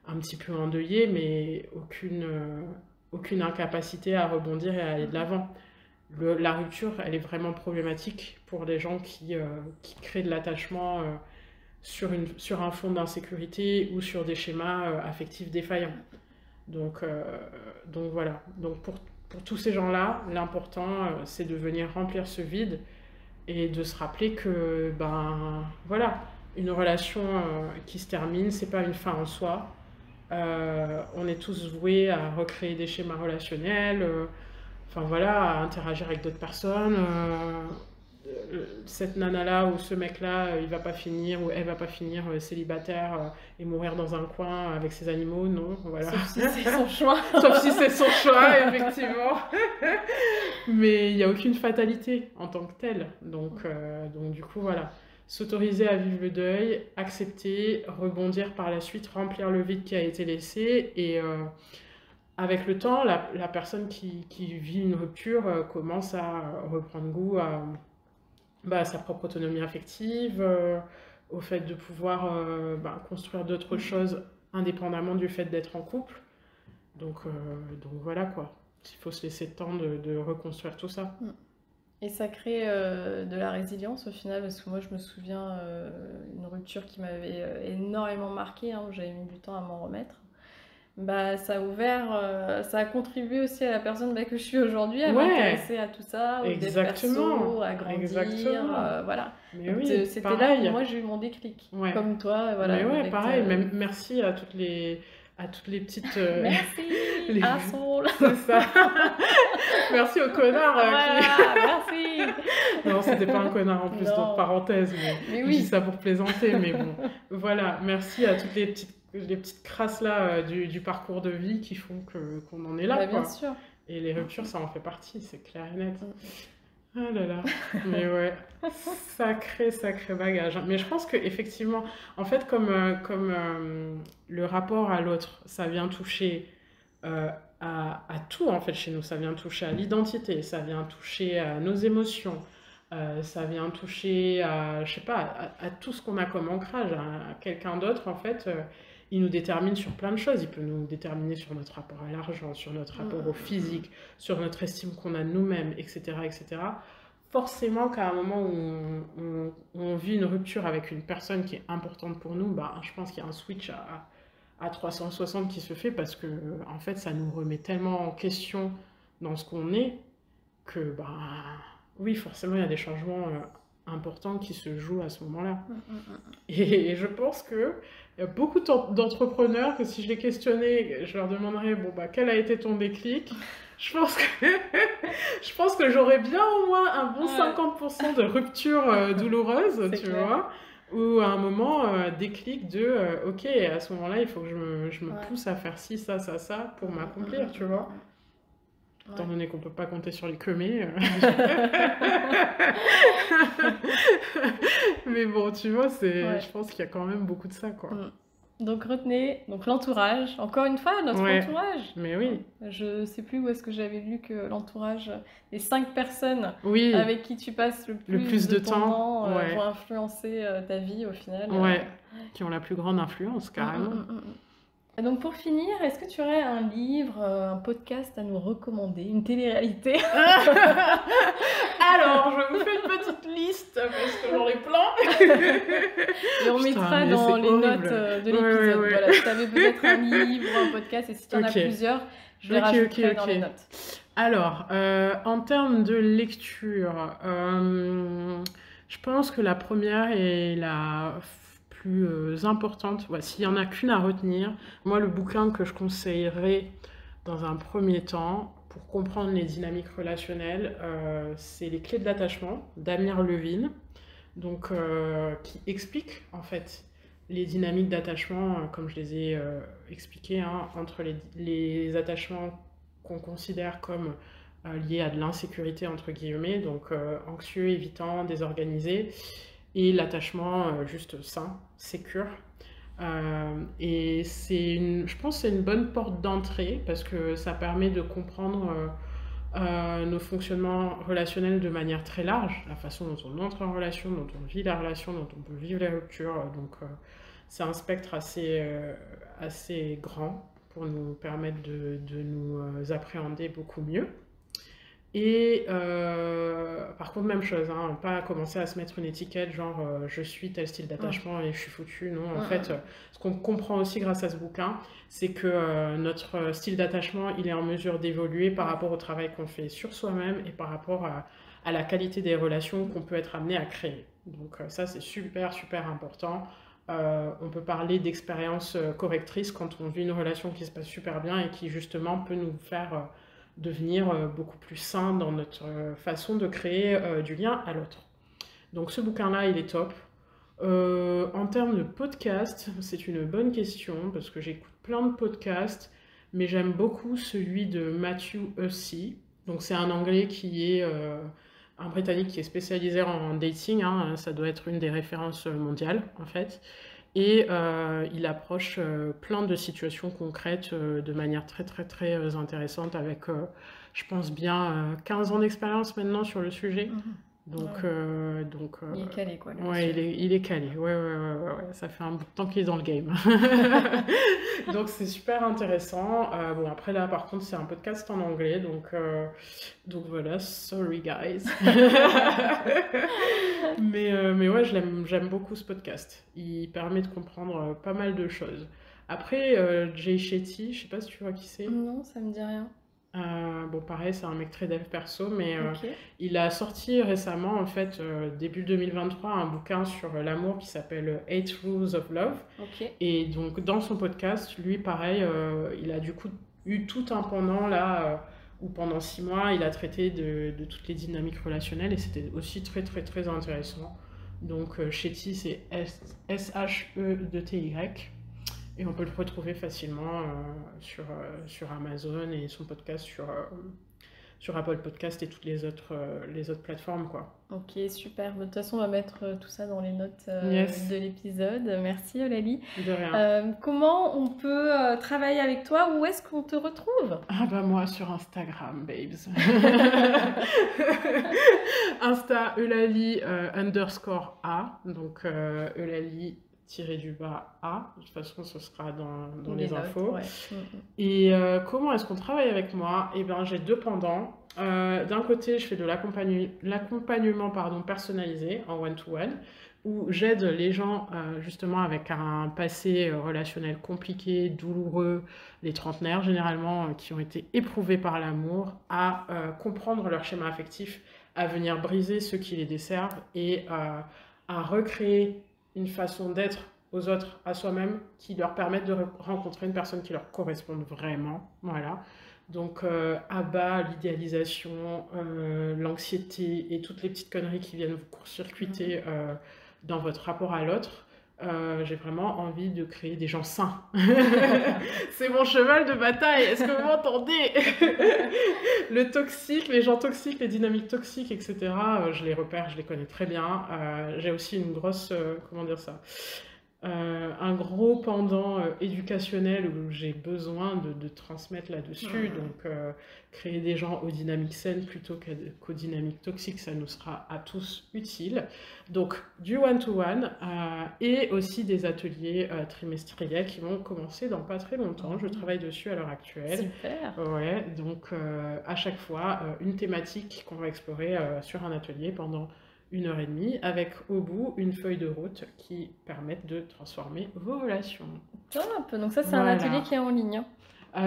un petit peu endeuillée, mais aucune incapacité à rebondir et à aller de l'avant. La rupture, elle est vraiment problématique pour les gens qui créent de l'attachement sur un fond d'insécurité ou sur des schémas affectifs défaillants. Donc, donc voilà. Donc pour tous ces gens-là, l'important, c'est de venir remplir ce vide et de se rappeler que, ben voilà, une relation qui se termine, c'est pas une fin en soi. On est tous voués à recréer des schémas relationnels, enfin voilà, à interagir avec d'autres personnes. Cette nana-là ou ce mec-là, il va pas finir ou elle va pas finir célibataire et mourir dans un coin avec ses animaux, non, voilà. Sauf si c'est son choix. Sauf si c'est son choix, effectivement. Mais il n'y a aucune fatalité en tant que telle. Donc du coup, voilà. S'autoriser à vivre le deuil, accepter, rebondir par la suite, remplir le vide qui a été laissé. Et avec le temps, la personne qui vit une rupture commence à reprendre goût à bah, sa propre autonomie affective, au fait de pouvoir bah, construire d'autres choses indépendamment du fait d'être en couple. Donc voilà quoi. Il faut se laisser le temps de reconstruire tout ça. Et ça crée de la résilience au final, parce que moi je me souviens une rupture qui m'avait énormément marquée, hein, où j'avais mis du temps à m'en remettre. bah, ça a ouvert, ça a contribué aussi à la personne bah, que je suis aujourd'hui, à Ouais, m'intéresser à tout ça, au dev perso, exactement, à grandir, exactement. voilà. Mais Donc oui, c'était là où pareil. moi j'ai eu mon déclic, Ouais. comme toi, voilà, Mais ouais, avec pareil. Même merci à toutes les petites, merci, les- asshole! c'est ça. Merci au connard Voilà, merci! Non, c'était pas un connard en plus, donc Non, parenthèse, mais je dis oui, ça pour plaisanter, mais bon, voilà, merci à toutes les petites crasses là du parcours de vie qui font qu'on en est là, bah, bien quoi. sûr. Et les ruptures, ça en fait partie, c'est clair et net. Mm. Ah là là, mais ouais, sacré, sacré bagage. Mais je pense que effectivement, en fait, comme le rapport à l'autre, ça vient toucher euh, à tout en fait chez nous. Ça vient toucher à l'identité, ça vient toucher à nos émotions, ça vient toucher à, je sais pas, à tout ce qu'on a comme ancrage. À quelqu'un d'autre, en fait, il nous détermine sur plein de choses. Il peut nous déterminer sur notre rapport à l'argent, sur notre rapport au physique, sur notre estime qu'on a de nous-mêmes, etc., etc. Forcément qu'à un moment où on vit une rupture avec une personne qui est importante pour nous, bah, je pense qu'il y a un switch à 360 qui se fait parce que en fait ça nous remet tellement en question dans ce qu'on est que bah oui forcément il y a des changements importants qui se jouent à ce moment-là. Et je pense que il y a beaucoup d'entrepreneurs que si je les questionnais, je leur demanderais bon bah quel a été ton déclic? Je pense que je pense que j'aurais bien au moins un bon 50% de rupture douloureuse, tu clair. vois. Ou à un moment, déclic de ok, à ce moment-là, il faut que je me pousse à faire ci, ça, ça, ça pour m'accomplir, tu vois. Étant donné qu'on peut pas compter sur les queumés. Mais bon, tu vois, je pense qu'il y a quand même beaucoup de ça, quoi. Donc retenez, donc l'entourage, encore une fois, notre entourage. Mais oui. Je sais plus où est-ce que j'avais lu que l'entourage, les 5 personnes Oui. avec qui tu passes le plus de temps vont influencer ta vie au final. Qui ont la plus grande influence, carrément. Et donc pour finir, est-ce que tu aurais un livre, un podcast à nous recommander, une télé-réalité? Alors, je vous fais une petite liste parce que j'en ai plein. Et on mettra dans les notes de l'épisode. Voilà, si tu avais peut-être un livre ou un podcast, et si tu en as plusieurs, je les rajouterai dans les notes. Alors, en termes de lecture, je pense que la première est la plus importante. Ouais, s'il y en a qu'une à retenir, moi, le bouquin que je conseillerais dans un premier temps, pour comprendre les dynamiques relationnelles, c'est Les clés de l'attachement d'Amir Levine, donc, qui explique en fait les dynamiques d'attachement, comme je les ai expliquées, hein, entre les attachements qu'on considère comme liés à de l'insécurité, entre guillemets, donc anxieux, évitant, désorganisé, et l'attachement juste sain, sécure. Et je pense que c'est une bonne porte d'entrée parce que ça permet de comprendre nos fonctionnements relationnels de manière très large, la façon dont on entre en relation, dont on vit la relation, dont on peut vivre les ruptures. Donc c'est un spectre assez grand pour nous permettre de nous appréhender beaucoup mieux. Et par contre, même chose, hein, pas commencer à se mettre une étiquette genre je suis tel style d'attachement et je suis foutu. Non, en fait, ce qu'on comprend aussi grâce à ce bouquin, c'est que notre style d'attachement, il est en mesure d'évoluer par rapport au travail qu'on fait sur soi-même et par rapport à la qualité des relations qu'on peut être amené à créer. Donc ça, c'est super, super important. On peut parler d'expérience correctrice quand on vit une relation qui se passe super bien et qui justement peut nous faire devenir beaucoup plus sain dans notre façon de créer du lien à l'autre. Donc ce bouquin-là, il est top. En termes de podcast, c'est une bonne question parce que j'écoute plein de podcasts, mais j'aime beaucoup celui de Matthew Hussey. Donc c'est un Anglais qui est un Britannique qui est spécialisé en dating, hein, ça doit être une des références mondiales en fait. Et il approche plein de situations concrètes de manière très très très intéressante avec, je pense bien, 15 ans d'expérience maintenant sur le sujet. Donc, il est calé quoi. Ouais, il est calé. Ouais. Ça fait un bout de temps qu'il est dans le game. Donc c'est super intéressant. Bon après là par contre c'est un podcast en anglais donc voilà, sorry guys. mais ouais j'aime beaucoup ce podcast. Il permet de comprendre pas mal de choses. Après, Jay Shetty, je sais pas si tu vois qui c'est. Non, ça me dit rien. Bon, pareil, c'est un mec très dev perso, mais Ok. il a sorti récemment, en fait, début 2023, un bouquin sur l'amour qui s'appelle Eight Rules of Love. Ok. Et donc, dans son podcast, lui, pareil, il a du coup eu tout un pendant là, où pendant 6 mois, il a traité de toutes les dynamiques relationnelles et c'était aussi très, très, très intéressant. Donc, Shetty, c'est Shetty. Et on peut le retrouver facilement sur Amazon et son podcast sur Apple Podcast et toutes les autres plateformes, quoi. Ok, super. De toute façon, on va mettre tout ça dans les notes Yes, de l'épisode. Merci, Eulalie. de rien. Comment on peut travailler avec toi? Où est-ce qu'on te retrouve? Ah bah moi sur Instagram, babes. Insta Eulalie _A, donc Eulalie tiré du bas A. De toute façon, ce sera dans les notes, infos. ouais. Et comment est-ce qu'on travaille avec moi? Eh bien, j'ai 2 pendants. D'un côté, je fais de l'accompagnement personnalisé en one-to-one, où j'aide les gens justement avec un passé relationnel compliqué, douloureux, les trentenaires généralement, qui ont été éprouvés par l'amour, à comprendre leur schéma affectif, à venir briser ceux qui les desservent et à recréer une façon d'être aux autres, à soi-même, qui leur permettent de rencontrer une personne qui leur corresponde vraiment. Voilà. Donc, à bas l'idéalisation, l'anxiété et toutes les petites conneries qui viennent vous court-circuiter dans votre rapport à l'autre. J'ai vraiment envie de créer des gens sains. C'est mon cheval de bataille, est-ce que vous m'entendez? Le toxique, les gens toxiques, les dynamiques toxiques, etc. Je les repère, je les connais très bien. J'ai aussi une grosse, comment dire ça? Un gros pendant éducationnel où j'ai besoin de transmettre là-dessus. Donc, créer des gens aux dynamiques saines plutôt qu'aux dynamiques toxiques, ça nous sera à tous utile. Donc, du one-to-one et aussi des ateliers trimestriels qui vont commencer dans pas très longtemps. Je travaille dessus à l'heure actuelle. Super. Ouais, donc à chaque fois, une thématique qu'on va explorer sur un atelier pendant 1 heure et demie, avec au bout une feuille de route qui permette de transformer vos relations. Top. Donc ça, c'est un atelier qui est en ligne.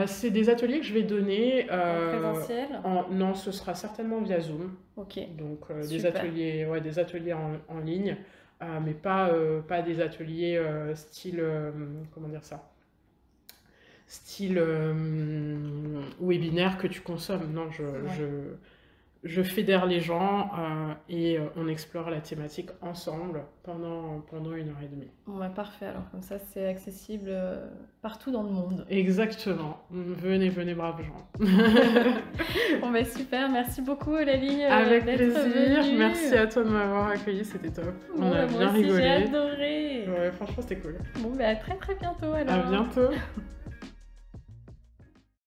C'est des ateliers que je vais donner En présentiel? Non, ce sera certainement via Zoom. Ok. Donc des Super. ateliers en ligne, mais pas des ateliers style, comment dire ça? Style webinaire que tu consommes. Non, je fédère les gens et on explore la thématique ensemble pendant 1 heure et demie. Bon, bah, parfait. Alors comme ça, c'est accessible partout dans le monde. Exactement. Venez, venez, braves gens. Bon, bah, super. Merci beaucoup, Eulalie, Avec d'être plaisir. venue. Merci à toi de m'avoir accueilli, c'était top. Bon, On a bah, moi bien aussi, j'ai rigolé. adoré. Ouais, franchement, c'était cool. Bon, bah, à très très bientôt alors. À bientôt.